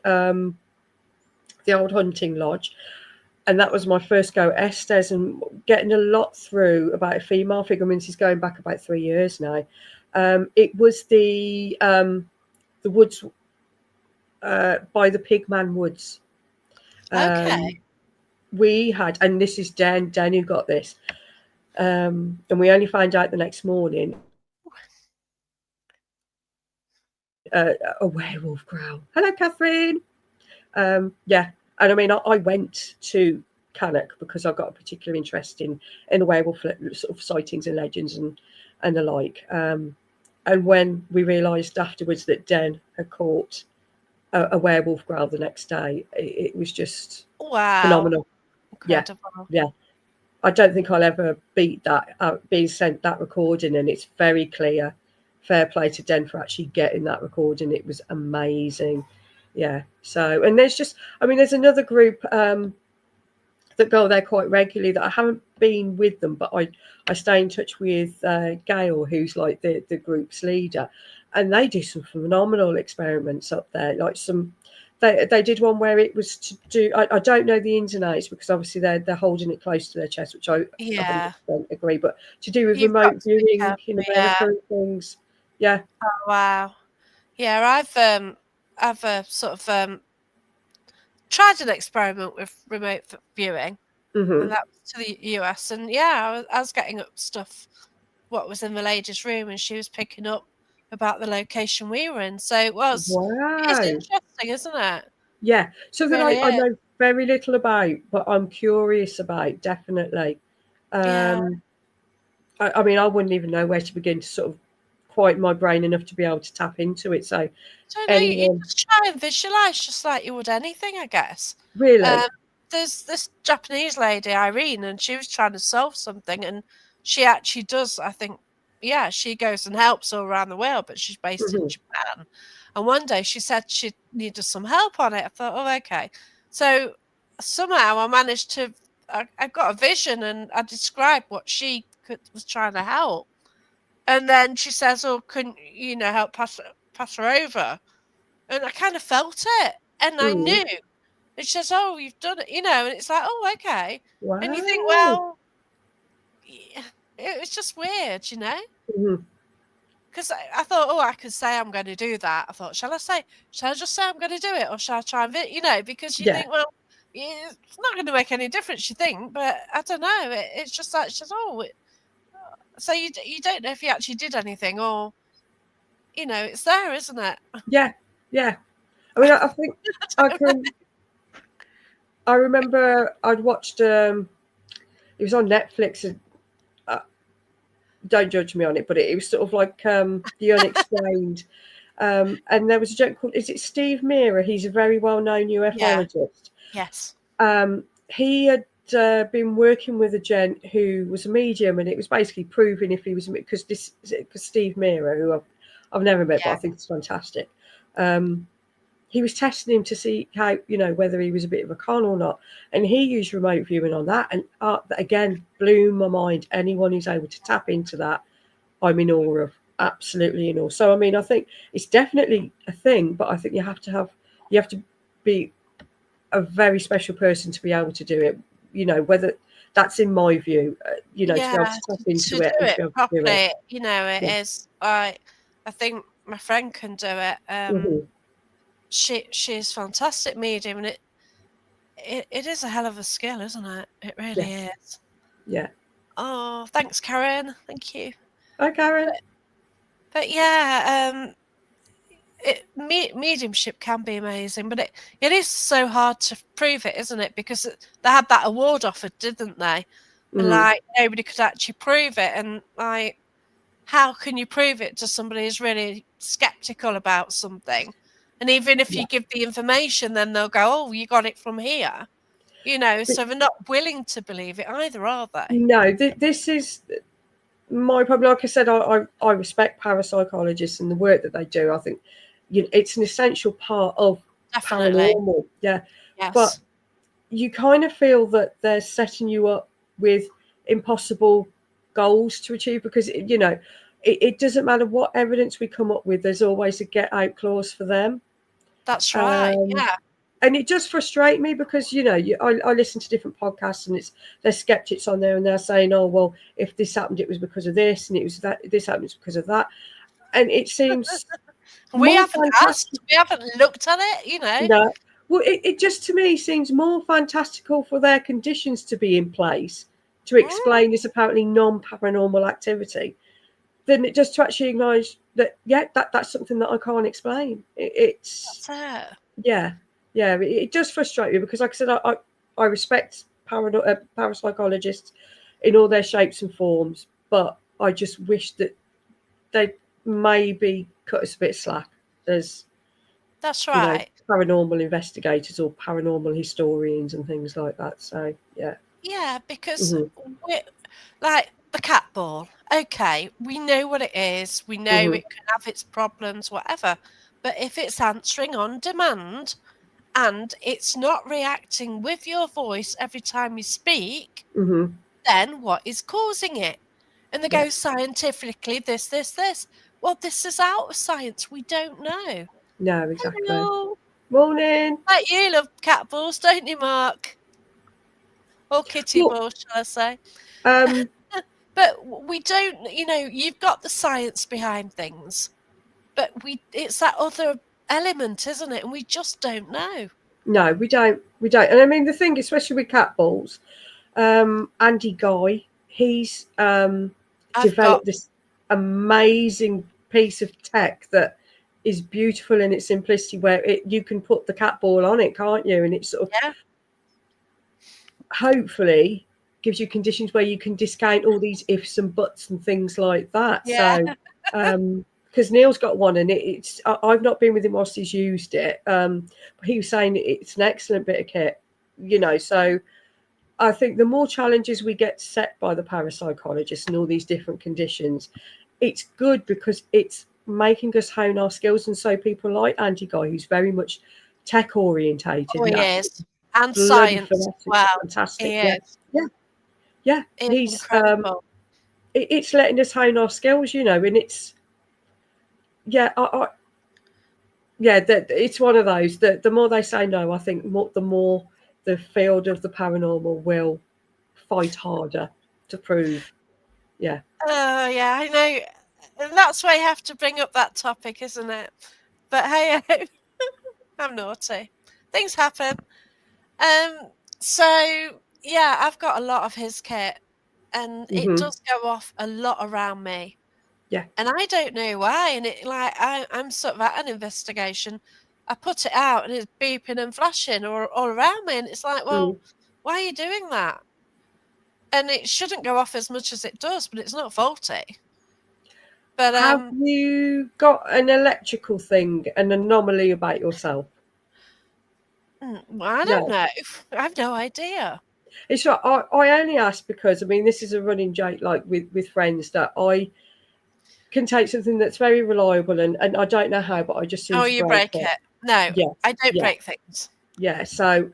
old hunting lodge, and that was my first go at Estes, and getting a lot through about a female figure. I mean, this is going back about 3 years now. It was the woods by the Pigman Woods. Okay. We had, and this is Dan who got this, and we only found out the next morning. A werewolf growl. Hello, Catherine. Yeah, and I mean, I went to Cannock because I've got a particular interest in the werewolf sort of sightings and legends and the like. And when we realised afterwards that Den had caught a werewolf growl the next day, it was just phenomenal. Incredible. Yeah. I don't think I'll ever beat that, being sent that recording, and it's very clear. Fair play to Den for actually getting that recording. It was amazing. Yeah. So, and there's another group that go there quite regularly that I haven't been with them, but I stay in touch with Gail, who's like the group's leader, and they do some phenomenal experiments up there. Like they did one where it was to do. I don't know the ins and outs because obviously they're holding it close to their chest, which I Yeah. 100% agree. But to do with You've got remote to be viewing careful. in Yeah. America and things, yeah. Oh, wow. Yeah, I've sort of tried an experiment with remote viewing, and that was to the US. And yeah, I was getting up stuff, what was in the lady's room, and she was picking up about the location we were in. So it is Wow. interesting, isn't it? Yeah, something Really I is. know very little about, but I'm curious about, definitely. Yeah. I mean, I wouldn't even know where to begin to sort of quiet my brain enough to be able to tap into it. So, So no, you anyone, just try and visualize just like you would anything, I guess. really? Um, there's this Japanese lady, Irene, and she was trying to solve something, and she actually does, I think, yeah, she goes and helps all around the world, but she's based in Hmm. Japan. And one day she said she needed some help on it. I thought, oh, okay. So somehow I managed to, I got a vision, and I described what was trying to help. And then she says, oh, couldn't you know help pass her over? And I kind of felt it, and I Mm. knew. And she says, "Oh, you've done it," and it's like, "Oh, okay." And you think, Wow. well, yeah, it was just weird. Hmm. Because I thought, oh, I could say I'm going to do that. I thought, shall I just say I'm going to do it, or shall I try and, because you Yeah, think, well, it's not going to make any difference, you think, but I don't know. It's just like, she says, oh, so you don't know if you actually did anything, or, it's there, isn't it? yeah, yeah. I mean, I think I can. I remember I'd watched. It was on Netflix. And, don't judge me on it, but it was sort of like the unexplained. And there was a joke called, is it Steve Meara? He's a very well-known Yeah. ufologist. Yes. He had been working with a gent who was a medium, and it was basically proving if he was, because Steve Meara, who I've never met, but I Yeah. think it's fantastic. He was testing him to see how, whether he was a bit of a con or not, and he used remote viewing on that, and that again blew my mind. Anyone who's able to tap into that, I'm in awe of, absolutely in awe. So I mean, I think it's definitely a thing, but I think you have to have You have to be a very special person to be able to do it. You know, whether that's in my view, you know, to be able Yeah, to tap to into do it and to it be able to do it. properly, you know, it Yeah. is. I think my friend can do it. Hmm. She's fantastic medium, and it is a hell of a skill, isn't it? It Yeah. really is. Yeah. Oh, thanks, Karen. Thank you. Hi, Karen. But yeah, mediumship can be amazing, but it is so hard to prove it, isn't it? Because they had that award offered, didn't they? And Hmm. like nobody could actually prove it, and like, how can you prove it to somebody who's really skeptical about something? And even if Yeah. you give the information, then they'll go, "Oh, you got it from here," you know. But So they're not willing to believe it either, are they? no, this is my problem. Like I said, I respect parapsychologists and the work that they do. I think it's an essential part of Definitely, paranormal. Yeah, but yes, you kind of feel that they're setting you up with impossible goals to achieve because it doesn't matter what evidence we come up with. There's always a get out clause for them. that's right. Um, Yeah, and it just frustrates me because I listen to different podcasts and there's skeptics on there and they're saying, oh well, if this happened it was because of this and it was that this happened it's because of that, and it seems we more haven't asked, fantastic. we haven't looked at it, you know. No, well, it just to me seems more fantastical for their conditions to be in place to Mm, explain this apparently non-paranormal activity than it just to actually acknowledge that that's something that I can't explain. It's that's it. yeah, yeah. It does frustrate me because, like I said, I respect parapsychologists in all their shapes and forms, but I just wish that they maybe cut us a bit slack as That's right. paranormal investigators or paranormal historians and things like that. So yeah. Yeah, because Hmm. we like the cat ball. Okay, we know what it is. We know Hmm. it can have its problems, whatever. But if it's answering on demand and it's not reacting with your voice every time you speak, Hmm. then what is causing it? And they Yeah. go scientifically, this. Well, this is out of science. We don't know. No, exactly. Hello. Morning. Like you love cat balls, don't you, Mark? Or kitty Well, balls, shall I say? um, But we don't, you know, you've got the science behind things, but it's that other element, isn't it? And we just don't know. no, we don't. We don't. And I mean, the thing, especially with cat balls, Andy Guy, he's I've got, developed this amazing piece of tech that is beautiful in its simplicity, where you can put the cat ball on it, can't you? And it sort of yeah, hopefully gives you conditions where you can discount all these ifs and buts and things like that. yeah, So, because Neil's got one and I've not been with him whilst he's used it, but he was saying it's an excellent bit of kit, So I think the more challenges we get set by the parapsychologists and all these different conditions, it's good because it's making us hone our skills. And so people like Andy Guy, who's very much tech orientated oh, and he absolutely is. And bloody science as fantastic, well. fantastic. He Yeah, is. yeah, yeah. He is He's incredible. it's letting us hone our skills, and it's yeah, yeah. That it's one of those that the more they say no, I think the more the field of the paranormal will fight harder to prove. Yeah. Oh, yeah, I know. And that's why you have to bring up that topic, isn't it? But hey, I'm naughty. Things happen. Um, so yeah, I've got a lot of his kit, and it Hmm. does go off a lot around me. Yeah. And I don't know why. And it like I'm sort of at an investigation. I put it out and it's beeping and flashing all around me. And it's like, Mm. well, why are you doing that? And it shouldn't go off as much as it does, but it's not faulty. But Have you got an electrical thing, an anomaly about yourself? I don't No. know. I have no idea. It's right. I only ask because I mean this is a running joke, like with friends, that I can take something that's very reliable and I don't know how, but I just seem Oh, to you break break it. it. No, Yes, I don't yeah, break things. yeah. So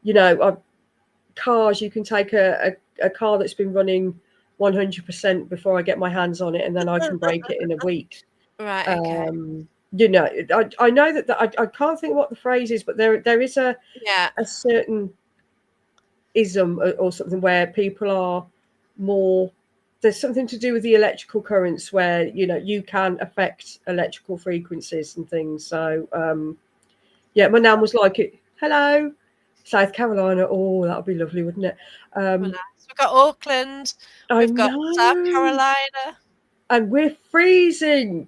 you know, I, cars, you can take a car that's been running 100% before I get my hands on it, and then I can break it in a week. Right, okay. Um, you know, I know that I can't think what the phrase is, but there is a Yeah. certain ism or something where people are more, there's something to do with the electrical currents where, you know, you can affect electrical frequencies and things. So yeah, my nan was like, it hello South Carolina, oh that would be lovely, wouldn't it? Well, nice. We've got Auckland, I we've got South know, Carolina. and we're freezing.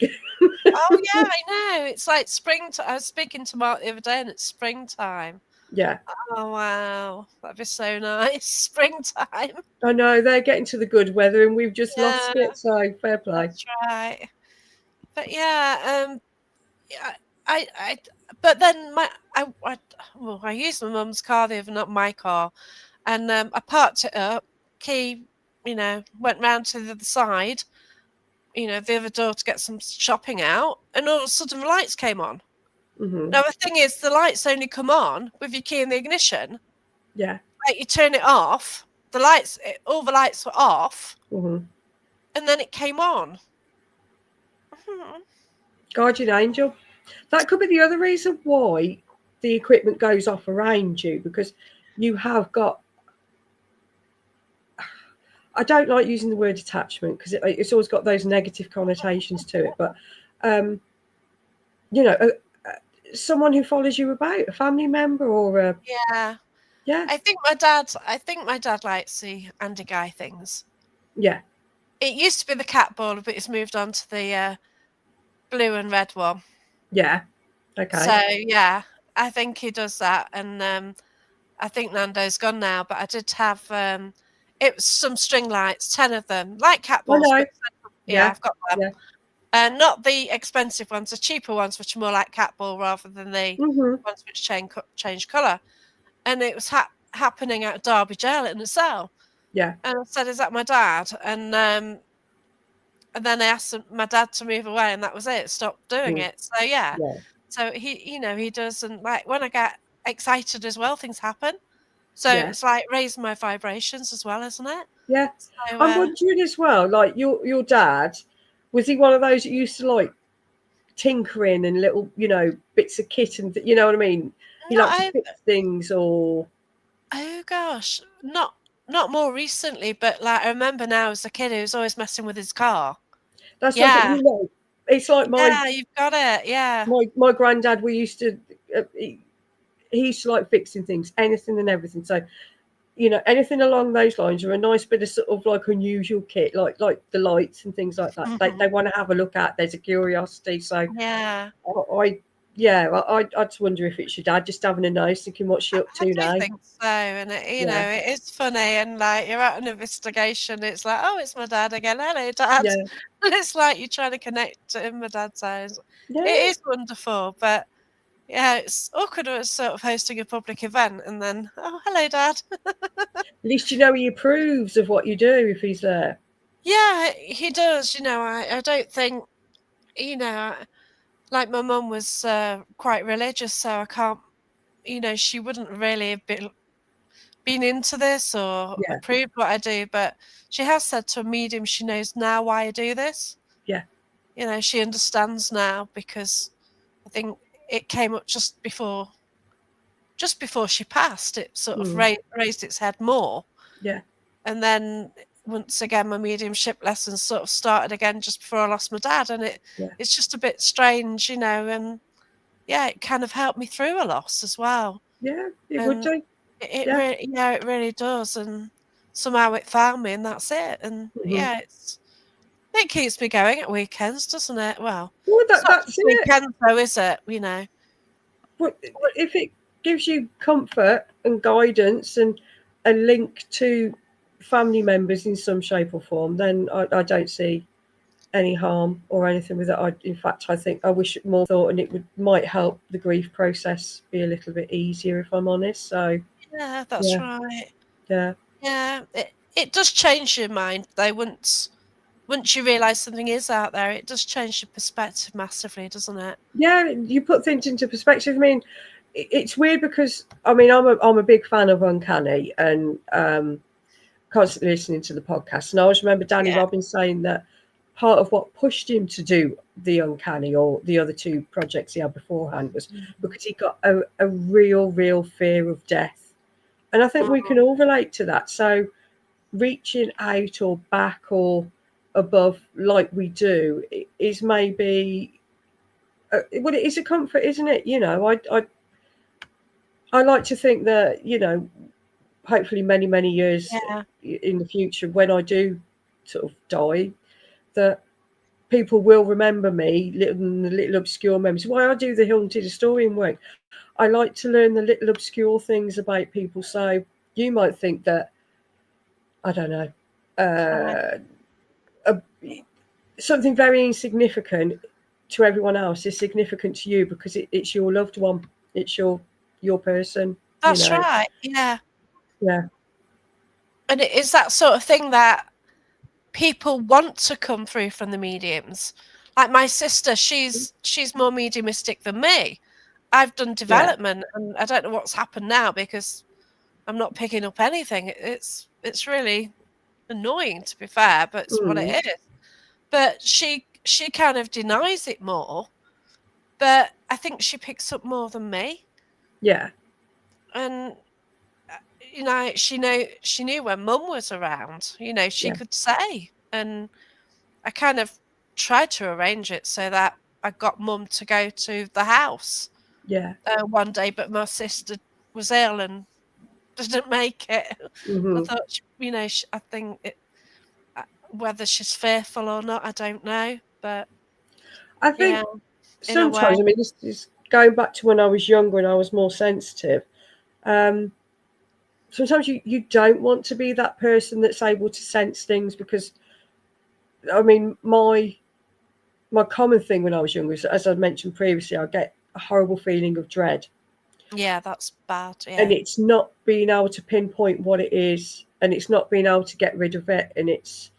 Oh yeah, I know. It's like springtime. I was speaking to Mark the other day, and it's springtime. Yeah, Oh wow, that'd be so nice. Springtime. I know, they're getting to the good weather and we've just Yeah, lost it, so fair play. that's right. But yeah, yeah, I but then well, I used my mum's car the other, not my car, and I parked it up. Key, went round to the other side, the other door to get some shopping out, and all of a sudden the lights came on. Hmm. Now the thing is, the lights only come on with your key in the ignition. Yeah. Like you turn it off, all the lights were off, Hmm. and then it came on. Mhm. Guardian angel. That could be the other reason why the equipment goes off around you, because you have got, I don't like using the word attachment because it's always got those negative connotations to it, but you know, someone who follows you about, a family member or a, Yeah, yeah, I think my dad likes the Andy Guy things. yeah, It used to be the cat baller, but it's moved on to the blue and red one. yeah, okay, So yeah, I think he does that, and I think Nando's gone now. But I did have it was some string lights, 10 of them, like cat I balls, know, but yeah, yeah, I've got them. yeah, Not the expensive ones, the cheaper ones, which are more like cat ball rather than the hmm, ones which change colour. And it was happening at Derby Jail in a cell. yeah, And I said, "Is that my dad?" And then I asked my dad to move away, and that was it. Stopped doing mm, it. So yeah. yeah, So he does, and like when I get excited as well, things happen. So yeah, it's like raising my vibrations as well, isn't it? yeah. So I'm wondering as well, like your dad, was he one of those that used to like tinkering and little, you know, bits of kit and you know what I mean? He not liked to fix things or oh gosh, not more recently, but like I remember now as a kid, he was always messing with his car. that's something, Yeah, you know. It's like yeah, you've got it. Yeah, my granddad. We used to he used to like fixing things, anything and everything. So you know, anything along those lines, or a nice bit of sort of like unusual kit, like the lights and things like that. They want to have a look at. There's a curiosity. So yeah. I yeah, I just wonder if it's your dad just having a nose, thinking what's she up I to do now. think so, and Yeah, it is funny, and like you're at an investigation, it's like, oh, it's my dad again. Hello, dad. yeah, And it's like you're trying to connect to in my dad's house. It yeah. is wonderful, but yeah, it's awkward when it's sort of hosting a public event, and then, oh, hello, dad. At least you know he approves of what you do if he's there. Yeah, he does. I don't think, you know, like my mum was quite religious, so I can't, she wouldn't really have been into this or Yeah, approved what I do, but she has said to a medium she knows now why I do this. yeah, She understands now because I think it came up just before she passed. It sort of mm, raised its head more, yeah, and then once again my mediumship lessons sort of started again just before I lost my dad, and yeah, it's just a bit strange, and yeah, it kind of helped me through a loss as well, yeah. It would and do. it Yeah. really, yeah, it really does, and somehow it found me, and that's it, and Hmm. yeah, it keeps me going at weekends, doesn't it? Well, Well, it's not that's just it. weekends though, is it? Well, if it gives you comfort and guidance and a link to family members in some shape or form, then I don't see any harm or anything with it. In fact, I think I wish it more thought, and it might help the grief process be a little bit easier, if I'm honest. So, Yeah, that's yeah, right. yeah, Yeah, it does change your mind though once you realise something is out there, it does change your perspective massively, doesn't it? yeah. You put things into perspective. I mean, it's weird because I mean I'm a big fan of Uncanny and constantly listening to the podcast. And I always remember Danny Yeah. Robbins saying that part of what pushed him to do the uncanny or the other two projects he had beforehand was because he got a real fear of death. And I think we can all relate to that. So reaching out or back or above like we do is maybe well, it is a comfort, isn't it? I like to think that, hopefully many years Yeah. in the future, when I do sort of die, that people will remember me, little obscure memories. Why I do the haunted historian work, I like to learn the little obscure things about people. So you might think that, I don't know, Right. a, something very insignificant to everyone else is significant to you because it's your loved one, it's your person, That's right. Yeah. Yeah. And it is that sort of thing that people want to come through from the mediums. Like my sister, she's more mediumistic than me. I've done Yeah. development, and I don't know what's happened now because I'm not picking up anything. It's really annoying, to be fair, but it's what Mm. it is. But she kind of denies it more, but I think she picks up more than me. Yeah. And she knew when Mum was around. She Yeah. could say, and I kind of tried to arrange it so that I got Mum to go to the house Yeah. one day, but my sister was ill and didn't make it. I Hmm. thought, I think whether she's fearful or not, I don't know. But I yeah, think in a way, sometimes, I mean, this is going back to when I was younger and I was more sensitive. Um, Sometimes you don't want to be that person that's able to sense things because, I mean, my common thing when I was younger is, as I mentioned previously, I get a horrible feeling of dread. yeah, that's bad. And Yeah, it's not being able to pinpoint what it is, and it's not being able to get rid of it, and it's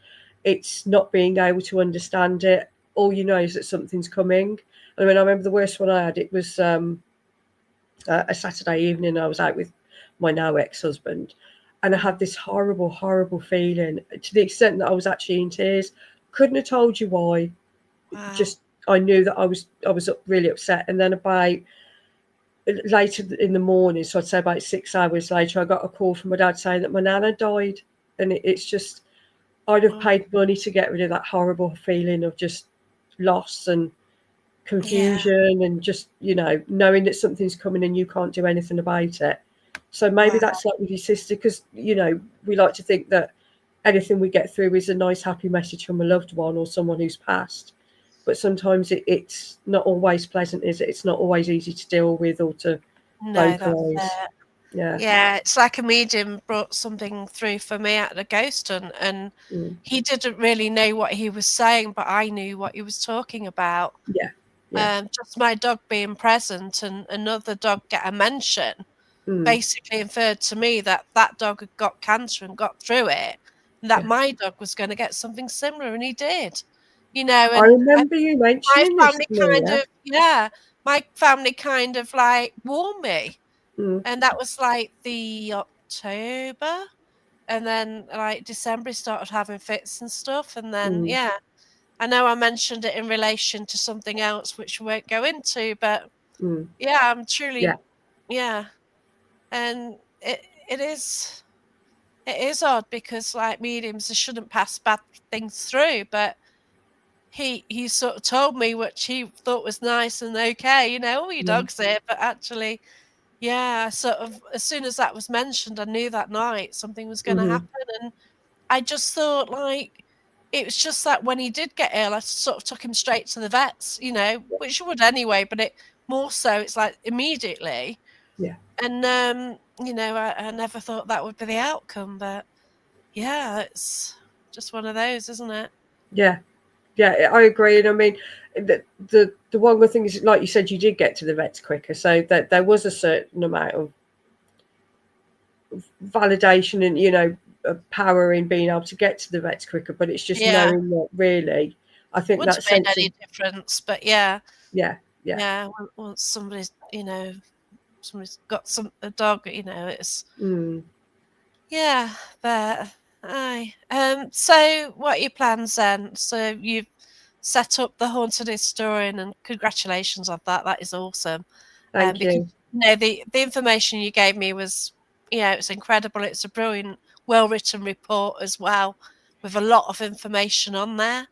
not being able to understand it. All you know is that something's coming. I mean, I remember the worst one I had. It was a Saturday evening. I was out with my now ex-husband, and I had this horrible feeling to the extent that I was actually in tears. Couldn't have told you why. wow. Just I knew that I was really upset, and then about later in the morning, so I'd say about 6 hours later, I got a call from my dad saying that my nana died, and it's just I'd have Oh, paid money to get rid of that horrible feeling of just loss and yeah, confusion and just knowing that something's coming and you can't do anything about it. So maybe wow. that's like with your sister, because we like to think that anything we get through is a nice happy message from a loved one or someone who's passed, but sometimes it's not always pleasant, is it? It's not always easy to deal with or to No, that's vocalize. it. Yeah. Yeah, it's like a medium brought something through for me at the ghost hunt, and Mm. he didn't really know what he was saying, but I knew what he was talking about. Yeah. Yeah. Just my dog being present and another dog get a mention Mm. basically inferred to me that that dog had got cancer and got through it, and that Yeah. my dog was going to get something similar, and he did. I And remember you my mentioning this family to me. kind Yeah. of, yeah, my family kind of like warned me, Mm. and that was like the October, and then like December he started having fits and stuff, and then Mm. yeah, I know I mentioned it in relation to something else which we won't go into, but Mm. yeah, I'm Yeah. truly, yeah, and it is odd because like mediums they shouldn't pass bad things through, but he sort of told me what he thought was nice and okay, oh, your Mm. dog's here, but actually, yeah, sort of as soon as that was mentioned, I knew that night something was going to Hmm. happen, and I just thought like it was just that when he did get ill, I sort of took him straight to the vets, which you would anyway, but it more so it's like immediately. Yeah. And I never thought that would be the outcome, but yeah, it's just one of those, isn't it? Yeah. Yeah. I agree. And I mean, the one good thing is, like you said, you did get to the vets quicker, so that there was a certain amount of validation and power in being able to get to the vets quicker. But it's just Yeah, knowing that really, I think wouldn't that have made sense of any difference, but yeah, yeah, yeah, yeah. Once somebody's got a dog, it's mm, yeah. But Aye. So what are your plans then? So you've set up the haunted historian, and congratulations on that. That is awesome. Thank Because you. the information you gave me was, it's incredible. It's a brilliant, well written report as well, with a lot of information on there.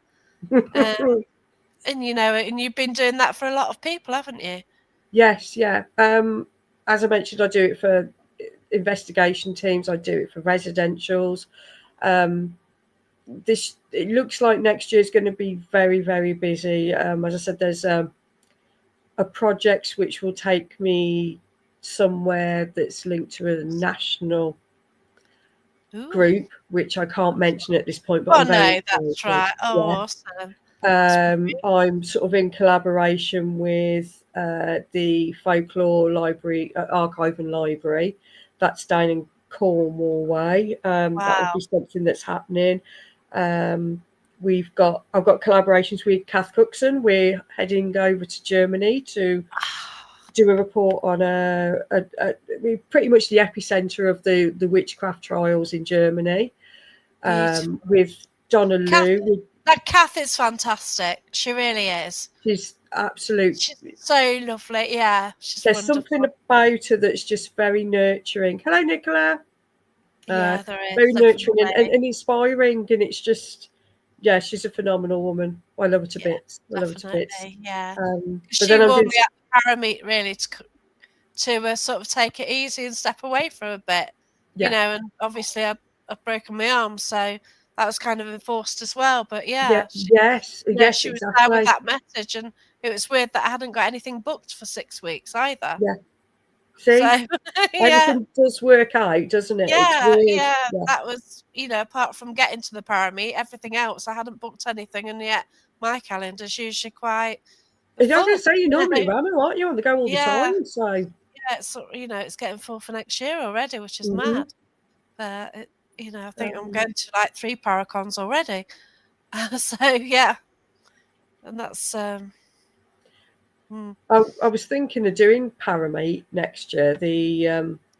Um, and and you've been doing that for a lot of people, haven't you? Yes, yeah. As I mentioned, I do it for investigation teams. I do it for residentials. Um, this it looks like next year is going to be very, very busy. As I said, there's a project which will take me somewhere that's linked to a national Ooh. group, which I can't mention at this point, but Oh I'm very no, that's excited. right. Oh, Yeah. awesome. It's brilliant. I'm sort of in collaboration with the Folklore Library, Archive and Library. That's down in Cornwall Way. That will be Wow. something that's happening. I've got collaborations with Kath Cookson. We're heading over to Germany to do a report on pretty much the epicenter of the witchcraft trials in Germany, Beautiful. with Donna Kath, Lou. that Kath is fantastic. She really is. She's absolute. She's so lovely. Yeah, she's There's something wonderful. about her that's just very nurturing. Hello, Nicola. Uh, Yeah, there is, Very nurturing definitely. and inspiring, and it's just, yeah, she's a phenomenal woman. I love her to Yeah, bits. I love her to bits. definitely. Yeah. But She then I'm warned doing, me at the parameet really to sort of take it easy and step away for a bit, yeah, and obviously I've broken my arm, so that was kind of enforced as well. But yeah, yeah, yes, yes, she was there with exactly. that message, and it was weird that I hadn't got anything booked for 6 weeks either. Yeah, So see, yeah, everything does work out, doesn't it? It's yeah, weird. yeah. Yeah, That was, apart from getting to the parameet, everything else I hadn't booked anything, and yet my calendar's usually quite I was going to full. say, you're normally around, aren't you? On the go all the Yeah, time. So, yeah. It's it's getting full for next year already, which is hmm mad. I think I'm um, going to like 3 Paracons already. So yeah, and that's mm. I was thinking of doing Parameet next year, the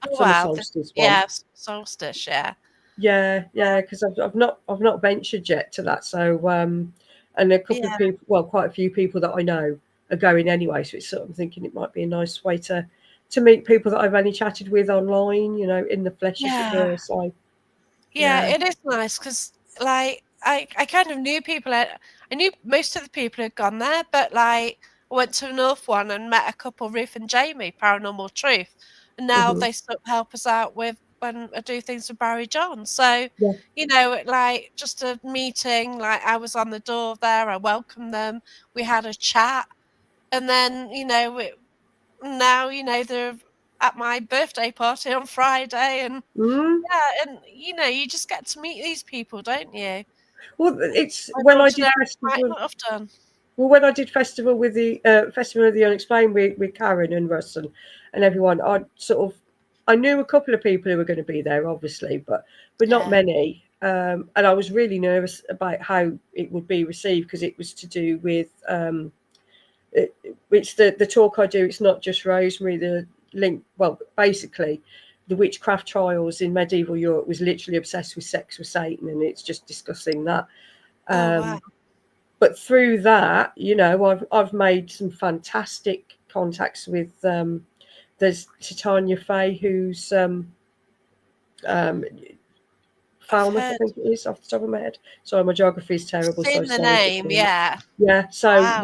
Oh summer wow, solstice one. yeah, solstice, yeah, Yeah, yeah, because I've not ventured yet to that. So and a couple of yeah, people, well, quite a few people that I know are going anyway. So it's sort of thinking it might be a nice way to meet people that I've only chatted with online, in the flesh, as it yeah, were. So yeah. yeah, It is nice because like I kind of knew people. I knew most of the people who'd gone there, but like I went to a North one and met a couple, Ruth and Jamie, Paranormal Truth, and now hmm they sort of help us out with when I do things with Barry John. So yeah, like just a meeting. Like I was on the door there, I welcomed them. We had a chat, and then now they're at my birthday party on Friday, and mm. yeah, and you just get to meet these people, don't you? Well, it's I'd when I did ordinarily might festival. not have done. Well, when I did festival with the Festival of the Unexplained with Karen and Russ and everyone, I knew a couple of people who were going to be there, obviously, but not Yeah, many. And I was really nervous about how it would be received because it was to do with it's the talk I do. It's not just Rosemary. The link, well, basically, the witchcraft trials in medieval Europe was literally obsessed with sex with Satan, and it's just discussing that. oh, wow. Um, but through that, I've made some fantastic contacts with. There's Titania Fay, who's um, I've Falmouth, I heard think it is, off the top of my head. Sorry, my geography is terrible, so seen the sorry. name, yeah. Yeah, so Wow.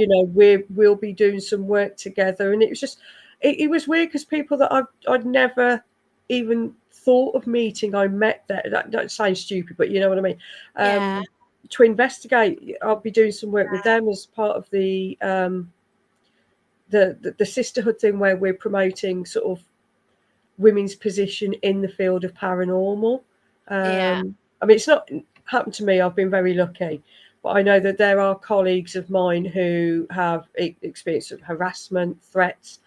we'll be doing some work together, and it was just it was weird because people that I'd never even thought of meeting, I met there. That sounds stupid, but you know what I mean. Yeah, To investigate, I'll be doing some work with them as part of the sisterhood thing where we're promoting sort of women's position in the field of paranormal. yeah, I mean, it's not happened to me. I've been very lucky, but I know that there are colleagues of mine who have experienced harassment, threats,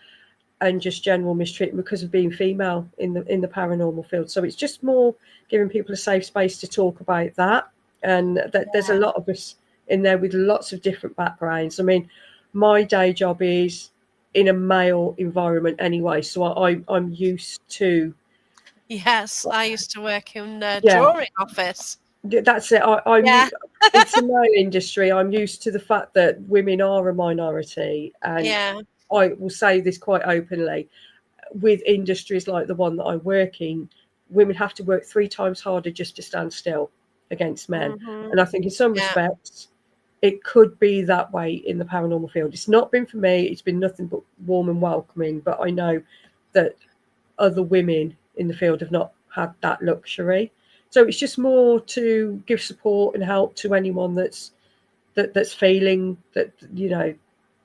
and just general mistreatment because of being female in the paranormal field. So it's just more giving people a safe space to talk about that, and that there's a yeah, lot of us in there with lots of different backgrounds. I mean, my day job is in a male environment anyway, so I'm used to yes. I used to work in a yeah drawing office. That's it. Yeah, It's a male industry. I'm used to the fact that women are a minority, and yeah. I will say this quite openly. With industries like the one that I work in, women have to work 3 times harder just to stand still against men. Mhm. And I think in some Yeah, respects, it could be that way in the paranormal field. It's not been for me. It's been nothing but warm and welcoming. But I know that other women in the field have not had that luxury. So it's just more to give support and help to anyone that's feeling that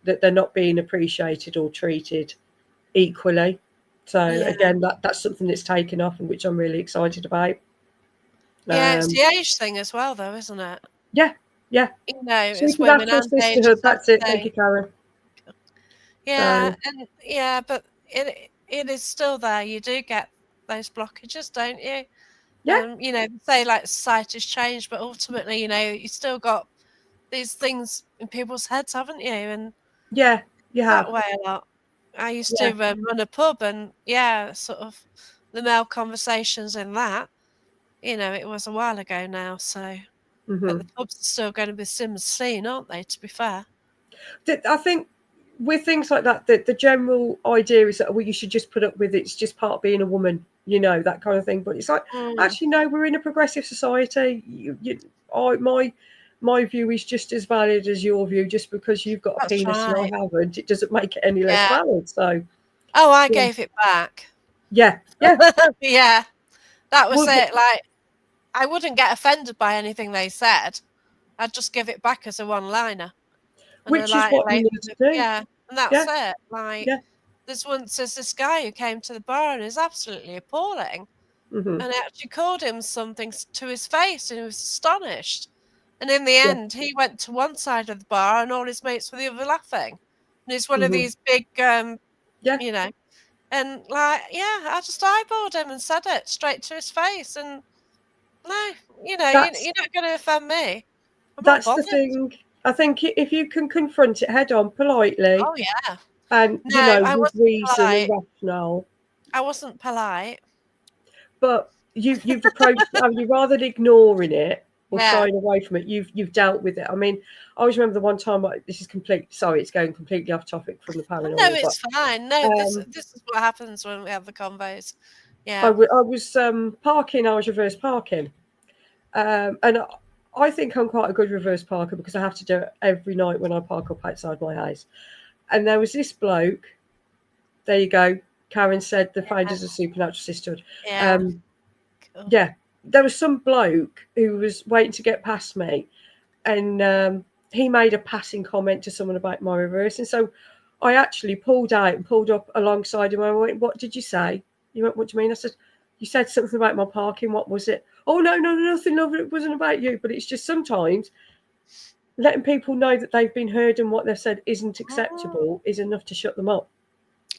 that they're not being appreciated or treated equally. So yeah. again, that's something that's taken off and which I'm really excited about. Yeah, it's Um, the age thing as well, though, isn't it? yeah, yeah. You know, it's women Supernatural and age, sisterhood. as I That's it. Thank say. you, Karen. Yeah, So and yeah, but it is still there. You do get those blockages, don't you? yeah, You know, they say like society's changed, but ultimately, you know, you still got these things in people's heads, haven't you? And yeah, you that have. way a lot. I used to Yeah. run a pub, and yeah, sort of the male conversations in that. You know, it was a while ago now, so but Hmm. the pubs are still going to be seen, aren't they? To be fair. I think with things like that, the general idea is that well, you should just put up with it. It's just part of being a woman, that kind of thing. But it's like Mm, actually, no, we're in a progressive society. My view is just as valid as your view. Just because you've got a that's penis and right. I haven't, it doesn't make it any less Yeah. valid. So Oh, I yeah, gave it back. yeah, yeah. Yeah, that was Well, it. Like, I wouldn't get offended by anything they said. I'd just give it back as a one-liner, and I which is what you like, need to do. yeah, and that's Yeah, it. Like, yeah. there's this guy who came to the bar and is absolutely appalling, Hmm. and I actually called him something to his face, and he was astonished. And in the Yeah. end, he went to one side of the bar, and all his mates were the other laughing. And he's one of Hmm. these big, Yeah. you know, and like, yeah, I just eyeballed him and said it straight to his face, and no, you know, That's you're not going to offend me. I'm not that's the bothered. thing. I think if you can confront it head on politely Oh yeah. and No, I with wasn't reason and polite. rationale, I wasn't polite. but you've approached have you rather than ignoring it or Yeah. shying away from it, you've dealt with it. I mean, I always remember the one time this is sorry, it's going completely off topic from the Oh, no, paranormal, but it's fine. No, this um this is what happens when we have the combos. Yeah. I was parking, I was reverse parking. And I think I'm quite a good reverse parker because I have to do it every night when I park up outside my house. And there was this bloke. There you go. Karen said the founders of Supernatural Sisterhood. Yeah. Um, Cool. yeah, there was some bloke who was waiting to get past me, and he made a passing comment to someone about my reverse. And so I actually pulled out and pulled up alongside him. I went, "What did you say?" He went, "What do you mean?" I said, "You said something about my parking. What was it?" "Oh, no, no, nothing, love. It wasn't about you. But it's just sometimes letting people know that they've been heard and what they've said isn't Oh, acceptable is enough to shut them up,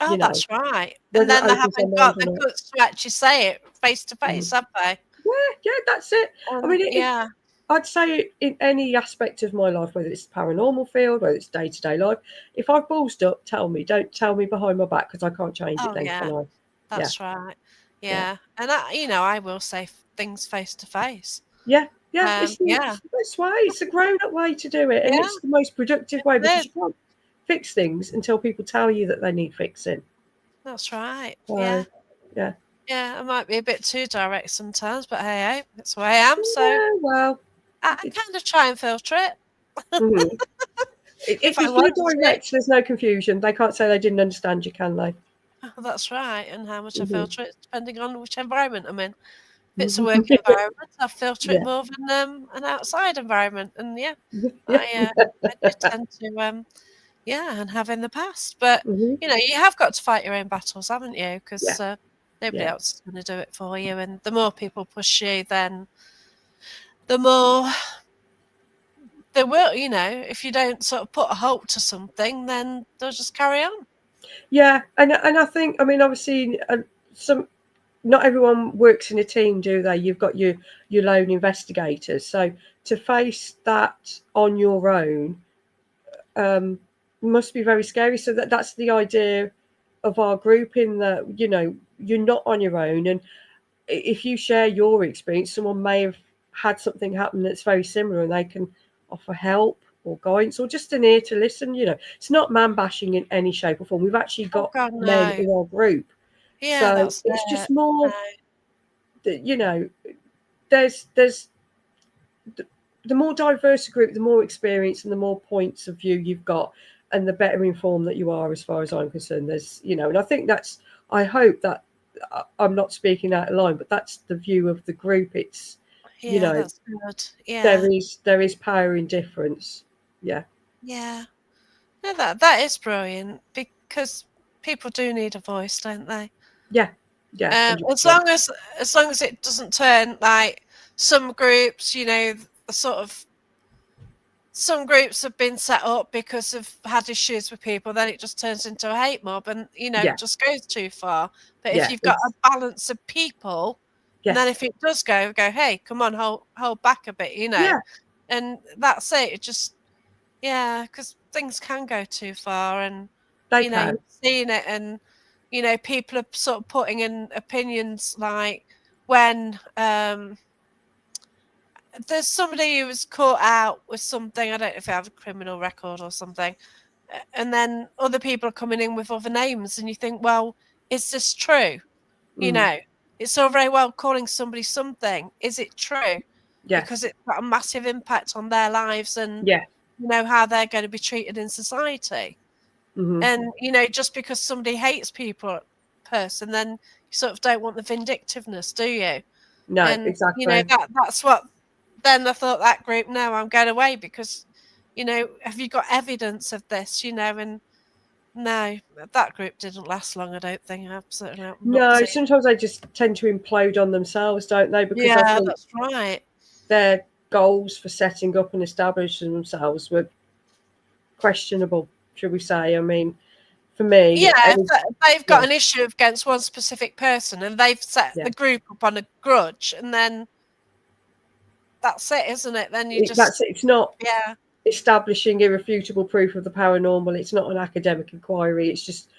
oh, that's right. And whether then that they opens their haven't mind got or the not. guts to actually say it face to face, Mhm. have they? Yeah, yeah, that's it. I mean, Yeah. I'd say it in any aspect of my life, whether it's paranormal field, whether it's day to day life. If I've ballsed up, tell me. Don't tell me behind my back because I can't change it Oh, then, yeah. can I? Yeah, That's right. yeah, Yeah. And I will say things face to face. yeah, yeah. Yeah. It's the best way. It's a grown up way to do it, and Yeah, it's the most productive it way because is. you can't fix things until people tell you that they need fixing. That's right. So, Yeah. yeah, Yeah, I might be a bit too direct sometimes, but hey, hey, that's the way I am. So yeah. Well, I it's kind of try and filter it mhm. if I If you're want to. direct, there's no confusion. They can't say they didn't understand you, can they? Oh, that's right. And how much I Hmm. filter it depending on which environment I'm in. If it's a work environment, I filter it Yeah, more than an outside environment. And yeah, yeah. I do tend to yeah, and have in the past. But Hmm. you know, you have got to fight your own battles, haven't you? Yeah, Because nobody yeah. else is going to do it for you. And the more people push you, then the more they will. You know, if you don't sort of put a halt to something, then they'll just carry on. Yeah, and I think I mean obviously some not everyone works in a team, do they? You've got your lone investigators, so to face that on your own um, must be very scary. So that's the idea of our group in that you're not on your own, and if you share your experience, someone may have had something happen that's very similar, and they can offer help or guidance or just an ear to listen. It's not man bashing in any shape or form. We've actually Oh got God, men no. in our group, Yeah, so that's it's just it. No. more that there's the more diverse a group, the more experience and the more points of view you've got, and the better informed that you are, as far as I'm concerned. And I think I hope that I'm not speaking out of line, but that's the view of the group. It's, you Yeah, know, that's good. there Yeah. is power in difference. Yeah, Yeah. No, that is brilliant because people do need a voice, don't they? yeah, yeah, Um, as 100%. long as as long as it doesn't turn like some groups, the sort of some groups have been set up because of had issues with people, then it just turns into a hate mob and Yeah, it just goes too far. But if yeah, you've got a balance of people, and then yes, if it does go, hey, come on, hold back a bit. yeah, And that's it. It just yeah, because things can go too far and they you've can. seen it and people are sort of putting in opinions like when there's somebody who was caught out with something. I don't know if they have a criminal record or something. And then other people are coming in with other names, and you think, well, is this true? You Mm, know, it's all very well calling somebody something. Is it true? Because yes, it's got a massive impact on their lives and yeah, how they're going to be treated in society. hmm, And just because somebody hates people, person, then you sort of don't want the vindictiveness, do you? no, And exactly. that's what. Then I thought that group, no, I'm going away because, have you got evidence of this? And no, that group didn't last long. I don't think. I've certainly not No, seen. sometimes they just tend to implode on themselves, don't they? Because I Yeah, think that's right. their goals for setting up and establishing themselves were questionable, should we say? I mean, for me, Yeah, if they've got yeah, an issue against one specific person and they've set yeah, the group up on a grudge, and then that's it, isn't it? Then you that's just it. It's not yeah. establishing irrefutable proof of the paranormal. It's not an academic inquiry. It's just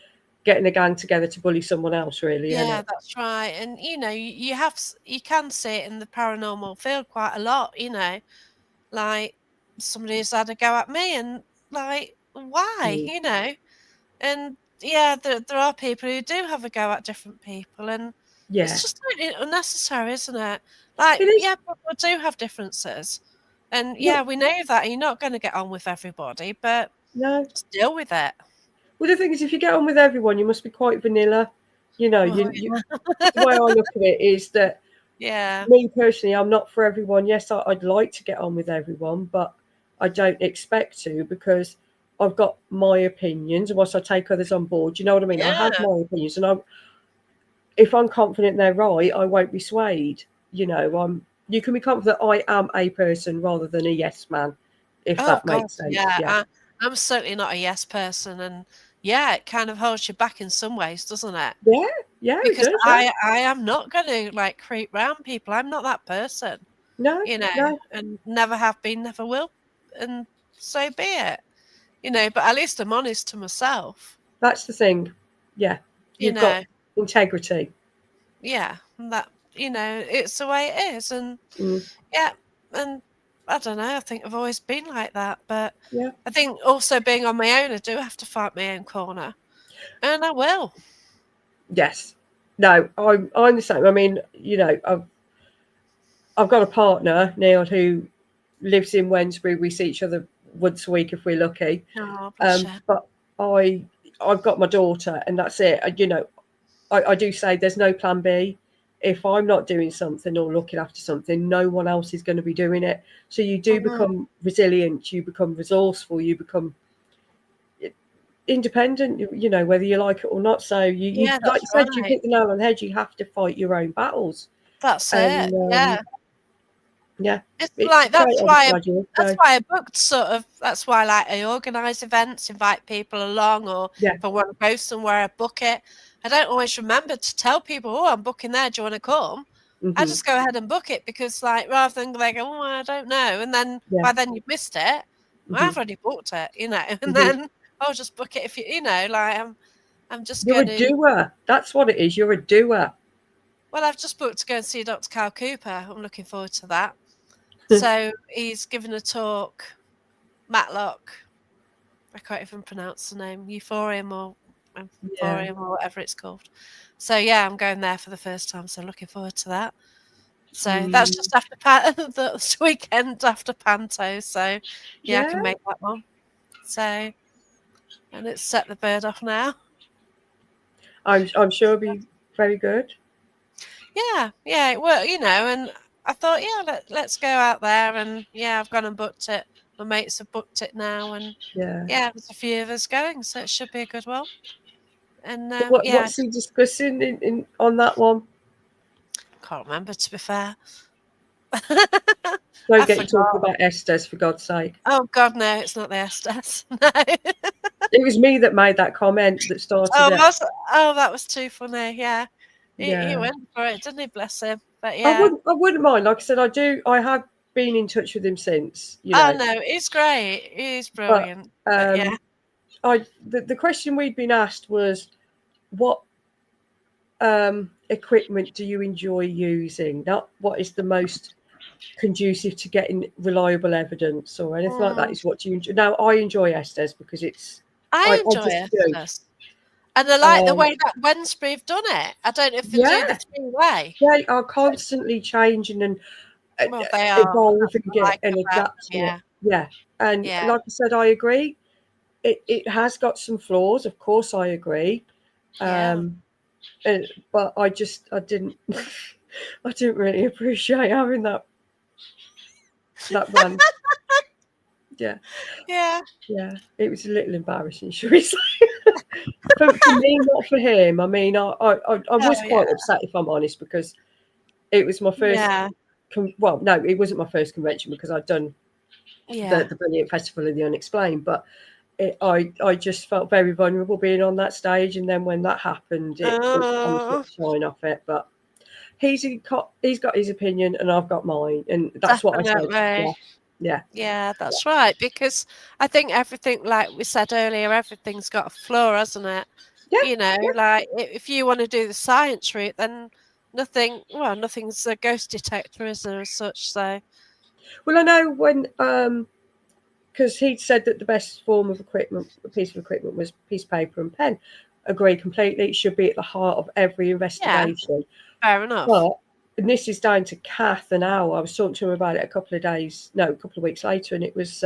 getting a gang together to bully someone else, really, isn't Yeah, it? that's right. And you can see it in the paranormal field quite a lot. Like somebody's had a go at me, and like why? Mm. And yeah, there are people who do have a go at different people, and it's Yeah, just totally unnecessary, isn't it? Like it is. yeah, people do have differences, and No, yeah, we know that you're not going to get on with everybody, but no. just deal with it. Well, the thing is, if you get on with everyone, you must be quite vanilla. Oh, The way I yeah. look at it is that Yeah. me personally, I'm not for everyone. Yes, I'd like to get on with everyone, but I don't expect to because I've got my opinions. And once I take others on board, you know what I mean? I have Yeah. my opinions, and if I'm confident they're right, I won't be swayed. You can be confident I am a person rather than a yes man, if Oh that God, makes sense. yeah. Yeah, I'm certainly not a yes person, and yeah, it kind of holds you back in some ways, doesn't it? yeah, yeah. It Because does. Yeah. I am not going to like creep round people. I'm not that person, No, no. and never have been, never will, and so be it. But at least I'm honest to myself. That's the thing. Yeah, You you've got know, integrity. yeah, and that it's the way it is, and Mm, yeah, and I don't know. I think I've always been like that, but yeah. I think also being on my own, I do have to fight my own corner, and I will. Yes. No, I'm the same. I mean, I've got a partner, Neil, who lives in Wednesbury. We see each other once a week if we're lucky. Oh, bless you. But I I've got my daughter, and that's it. I do say there's no plan B. If I'm not doing something or looking after something, no one else is going to be doing it. So you do Mhm. become resilient, you become resourceful, you become independent, whether you like it or not. So you Yeah, like that's you said, you right. hit the nail on the head. You have to fight your own battles, That's it. and Yeah. yeah, It's it's like great. I'm glad you that's go. why I booked sort of that's why, like, I organise events, invite people along, or Yeah, if I wanna go somewhere, I book it. I don't always remember to tell people, "Oh, I'm booking there, do you wanna come?" I hmm, just go ahead and book it because, like, rather than they go, "Oh, I don't know," and then yeah, by then you've missed it. Well, hmm, I've already booked it, and hmm. then I'll just book it if like, I'm just You're a gonna doer. That's what it is. You're a doer. well, I've just booked to go and see Dr. Carl Cooper. I'm looking forward to that. So he's given a talk, Matlock. I can't even pronounce the name, Euphorium or Yeah. Emporium or whatever it's called. So yeah, I'm going there for the first time, so looking forward to that. So that's Mm. just after the weekend after Panto. So yeah, I Yeah. can make that one. So and it's set the bird off now. I'm sure it'll be very good. Yeah, well, and I thought, yeah, let's go out there, and yeah, I've gone and booked it. My mates have booked it now, and Yeah. yeah, there's a few of us going, so it should be a good one. And yeah, What's he discussing in on that one? can't remember, to be fair. Don't I get you talking forgot. about Estes, for God's sake. Oh God, no, it's not the Estes. No. It was me that made that comment that started Oh, it. that was too funny. Yeah, he Yeah. went for it, didn't he? Bless him. But yeah. I wouldn't mind. Like I said, I have been in touch with him since, Oh no, he's great. He's But brilliant. But yeah. um, the question we'd been asked was, what equipment do you enjoy using? Not what is the most conducive to getting reliable evidence or anything like that. Mm, Is what do you enjoy? Now, I enjoy Estes because I I enjoy just it. do. Yes. And I like the Um, way that Wednesbury have done it. I don't know if they do the yeah, three-way. they are constantly changing and Well, they are. That's evolving what I it like and about them. adapting it. Yeah. Yeah, and Yeah. like I said, I agree. It has got some flaws, of course. I agree, Yeah. um, but I didn't I didn't really appreciate having that brand. Yeah, Yeah. yeah, it was a little embarrassing, shall we say? For me, not for him. I mean, I Oh was yeah. quite upset, if I'm honest, because it was my first. Yeah. Well, no, it wasn't my first convention because I'd done Yeah. the Brilliant Festival of the Unexplained, but I just felt very vulnerable being on that stage, and then when that happened, it kind of took Oh, the shine off it. But he's got his opinion, and I've got mine, and that's what I said. Yeah, definitely. yeah, Yeah, yeah, that's right. Because I think everything, like we said earlier, everything's got a flaw, hasn't it? yeah, yeah. Like if you want to do the science route, then nothing's a ghost detector, is there, as such? So Well, I know when because he'd said that the best form of equipment, a piece of equipment, was piece of paper and pen. Agree completely. It should be at the heart of every yeah, investigation. fair enough. But and this is down to Kath and Al. I was talking to him about it a couple of weeks later, and it was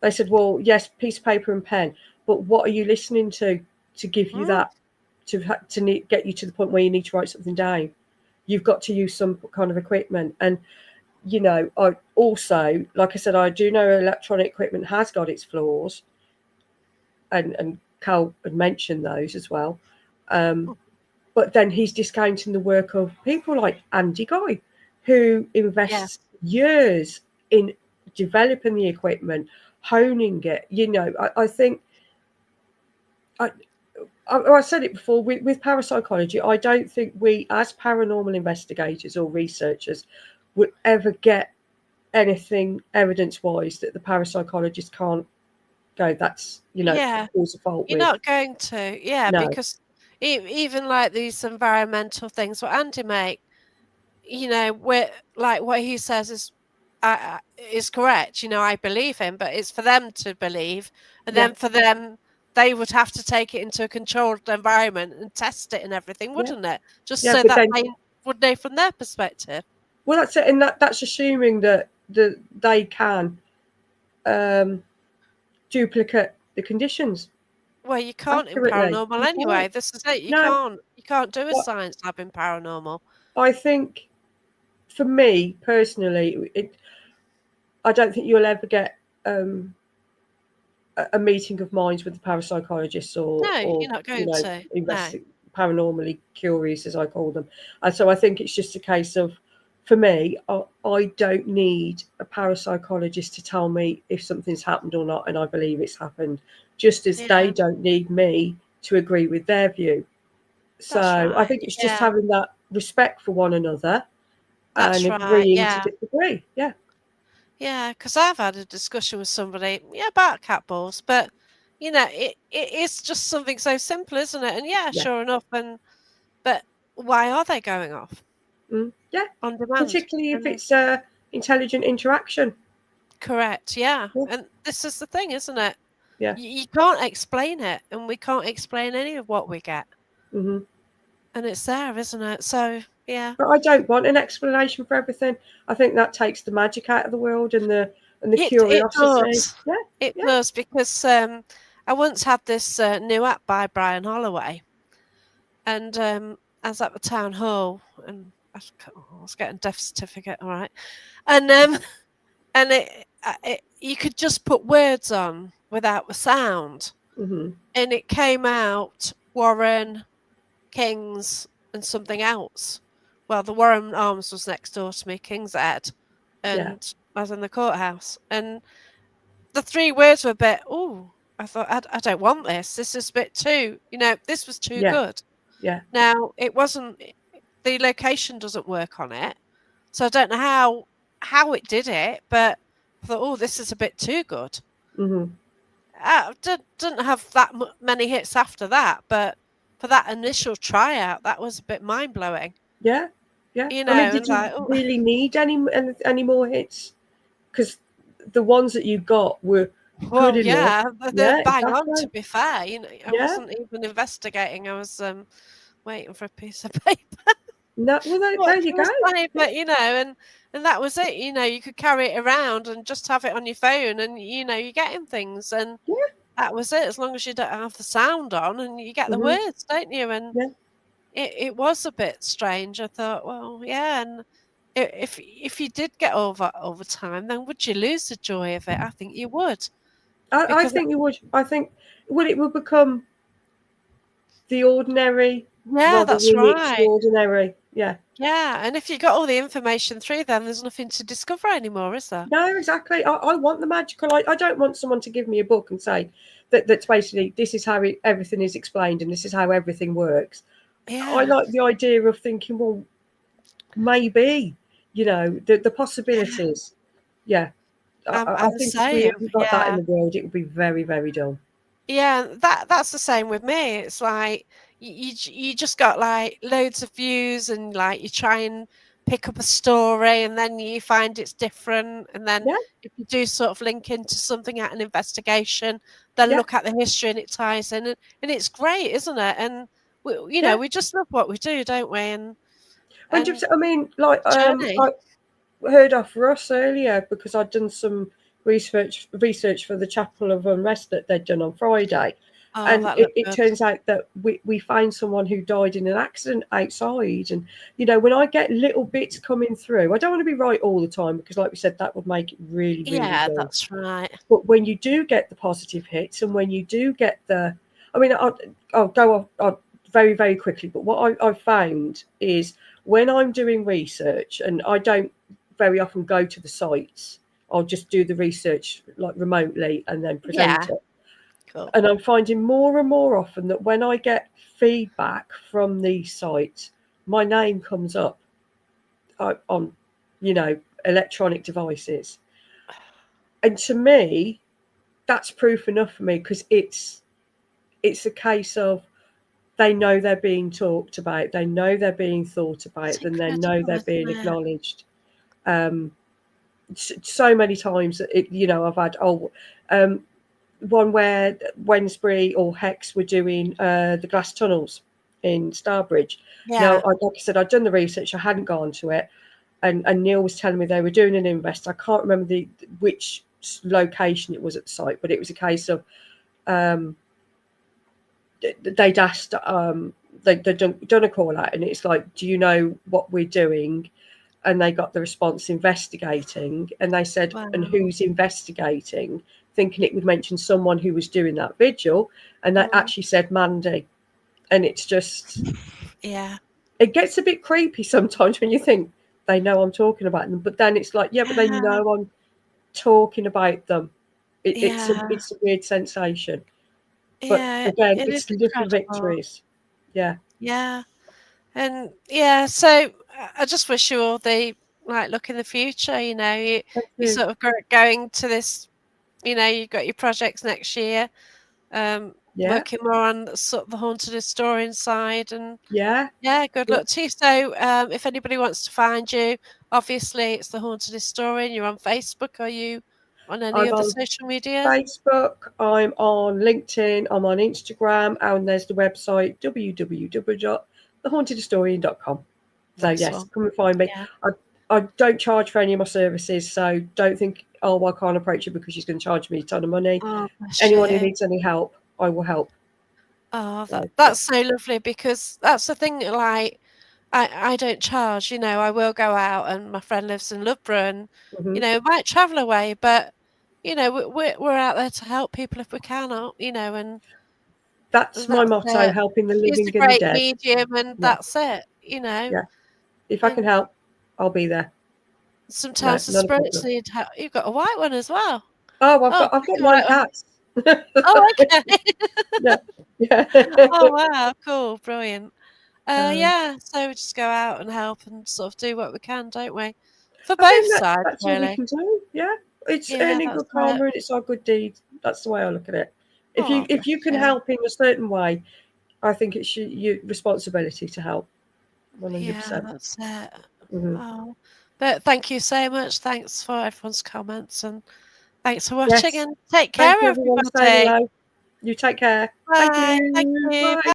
they said, "Well, yes, piece of paper and pen, but what are you listening to give you Mm, that get you to the point where you need to write something down? You've got to use some kind of equipment." And I also, like I said, I do know electronic equipment has got its flaws, and Cal had mentioned those as well. But then he's discounting the work of people like Andy Guy, who invests yes, years in developing the equipment, honing it. I think I said it before with parapsychology. I don't think we, as paranormal investigators or researchers, would ever get anything evidence-wise that the parapsychologist can't go. That's yeah, cause a fault you're with. not going to, yeah, No, because even like these environmental things, what Andy make, where like what he says is correct. I believe him, but it's for them to believe, and yeah, then for them, they would have to take it into a controlled environment and test it and everything, yeah, wouldn't it? Just yeah. so But that then, they would know from their perspective. well, that's it, and that's assuming that they can um, duplicate the conditions Well, you can't in accurately. paranormal You anyway. can't. This is it. You No, can't. You can't do a what science lab in paranormal. I think for me personally, I don't think you'll ever get a meeting of minds with the parapsychologists No, or you're not going to. No. paranormally curious, as I call them. And so I think it's just a case of, for me, I don't need a parapsychologist to tell me if something's happened or not, and I believe it's happened, just as they Yeah, don't need me to agree with their view. that's So I right. think it's just Yeah, having that respect for one another and that's right. agreeing to Yeah. disagree. Yeah, Yeah, because I've had a discussion with somebody, yeah, about cat balls, but it is just something so simple, isn't it? And yeah, yeah, sure enough, but why are they going off yeah. on demand? Particularly if And it's intelligent interaction. Correct. Yeah. Yeah. And this is the thing, isn't it? Yeah. You can't explain it, and we can't explain any of what we get. Hmm. And it's there, isn't it? So, yeah. But I don't want an explanation for everything. I think that takes the magic out of the world and the It curiosity. does. Yeah, It yeah. does because I once had this new app by Brian Holloway, and I was at the town hall, and I was getting a death certificate, all right, and and you could just put words on without the sound, Hmm. and it came out Warren, Kings, and something else. Well, the Warren Arms was next door to me, King's Head, Yeah. and I was in the courthouse, and the 3 words were a bit, "Ooh," I thought, I don't want this. This is a bit too, this was too Yeah. good." Yeah. Now, it wasn't the location doesn't work on it, so I don't know how it did it, but I thought, "Oh, this is a bit too good." Hmm. Didn't have that many hits after that, but for that initial tryout, that was a bit mind-blowing, Yeah. Yeah. you I mean, know, did and you like, "Oh." really need any more hits? Because the ones that you got were good Well, enough. yeah, they're Yeah, bang on, exactly. to be fair, I Yeah. wasn't even investigating, I was, waiting for a piece of paper. No, well, there What you can go. I say? Yeah. But, and that was it, you could carry it around and just have it on your phone and, you're getting things, and Yeah. that was it, as long as you don't have the sound on and you get the Hmm. words, don't you? And Yeah. it was a bit strange. I thought, well, yeah, and if you did get over time, then would you lose the joy of it? I think you would, I because think you would. I think it would become the ordinary yeah, rather that's than the right. extraordinary. Yeah. Yeah, and if you got all the information through, then there's nothing to discover anymore, is there? No, exactly. I want the magical. I don't want someone to give me a book and say that's basically this is how everything is explained and this is how everything works. I Yeah, like the idea of thinking, well, maybe, the yeah. possibilities. Yeah. I I'm the think if we same. haven't got that in Yeah. the world, it would be very, very dull. Yeah, that's the same with me. It's like you just got like loads of views, and like you try and pick up a story, and then you find it's different, and then Yeah, if you do sort of link into something at an investigation, then yeah, look at the history and it ties in, and it's great, isn't it? And yeah. we just love what we do, don't we? And 100%. I mean, like, journey. I heard off Russ earlier because I'd done some research for the Chapel of Unrest that they'd done on Friday, Oh, and that it, looked it good. turns out that we found someone who died in an accident outside. And when I get little bits coming through, I don't want to be right all the time because, like we said, that would make it really, really Yeah, dull. that's right. But when you do get the positive hits, and when you do get I mean, I'll go on very, very quickly. But what I've found is when I'm doing research, and I don't very often go to the sites, I'll just do the research like remotely and then present Yeah, it. cool. And I'm finding more and more often that when I get feedback from these sites, my name comes up on, electronic devices. And to me, that's proof enough for me because it's a case of they know they're being talked about, they know they're being thought It's about, and they know incredible, they're being isn't it? acknowledged. Um, so many times, I've had um, one where Wednesbury or Hex were doing the glass tunnels in Starbridge. Now, Yeah. like I said, I'd done the research, I hadn't gone to it, and Neil was telling me they were doing an invest. I can't remember which location it was at the site, but it was a case of um, they'd asked they'd done a call out, and it's like, do you know what we're doing? And they got the response investigating, and they said, and Wow. who's investigating, thinking it would mention someone who was doing that vigil, and they Mm. actually said Mandy. And it's just, Yeah. it gets a bit creepy sometimes when you think they know I'm talking about them, but then it's like, yeah, but they Yeah. know I'm talking about them. It's a Yeah. weird sensation, but Yeah. again, It is it's little incredible. victories. Yeah. Yeah. And yeah, so I just wish you all the like luck in the future. Thank You you. sort of going to this. You've got your projects next year. Um, Yeah, working more on sort of the haunted historian side, and yeah, yeah, good yeah. luck to you. So, if anybody wants to find you, obviously it's the haunted historian. You're on Facebook. Are you on any I'm other on social media? Facebook, I'm on LinkedIn, I'm on Instagram, and there's the website www.thehauntedhistorian.com. So Nice yes, one. come and find me. Yeah. I don't charge for any of my services, so don't think, oh, I can't approach you because she's going to charge me a ton of money. Oh, bless Anyone who you. needs any help, I will help. Oh, So, yeah. that's so lovely, because that's the thing, like, I don't charge, I will go out, and my friend lives in Loughborough, and, Hmm. might travel away, but, we're out there to help people if we can, and That's my that's motto: it. helping the She's living a and the great dead. medium, and Yeah, that's it. yeah. If I can And help, I'll be there. No, sometimes the not a spirits problem. need help. You've got a white one as well. Oh, Oh I've my got white God. cats. Oh, okay. Yeah, yeah. Oh, wow, cool, brilliant. Um, Yeah, so we just go out and help and sort of do what we can, don't we? For I both think sides, that's all we really. can do. Yeah, it's Yeah, earning that's good it. karma and it's our good deed. That's the way I look at it. Oh, If bless you can you. help in a certain way, I think it's your responsibility to help. Yeah, 100%. that's it. Hmm. Oh, but thank you so much. Thanks for everyone's comments, and thanks for watching, Yes. and take Thank care, you, everyone, for saying everybody. hello. You take care. Thank Bye. Thank you. you. Bye. Bye.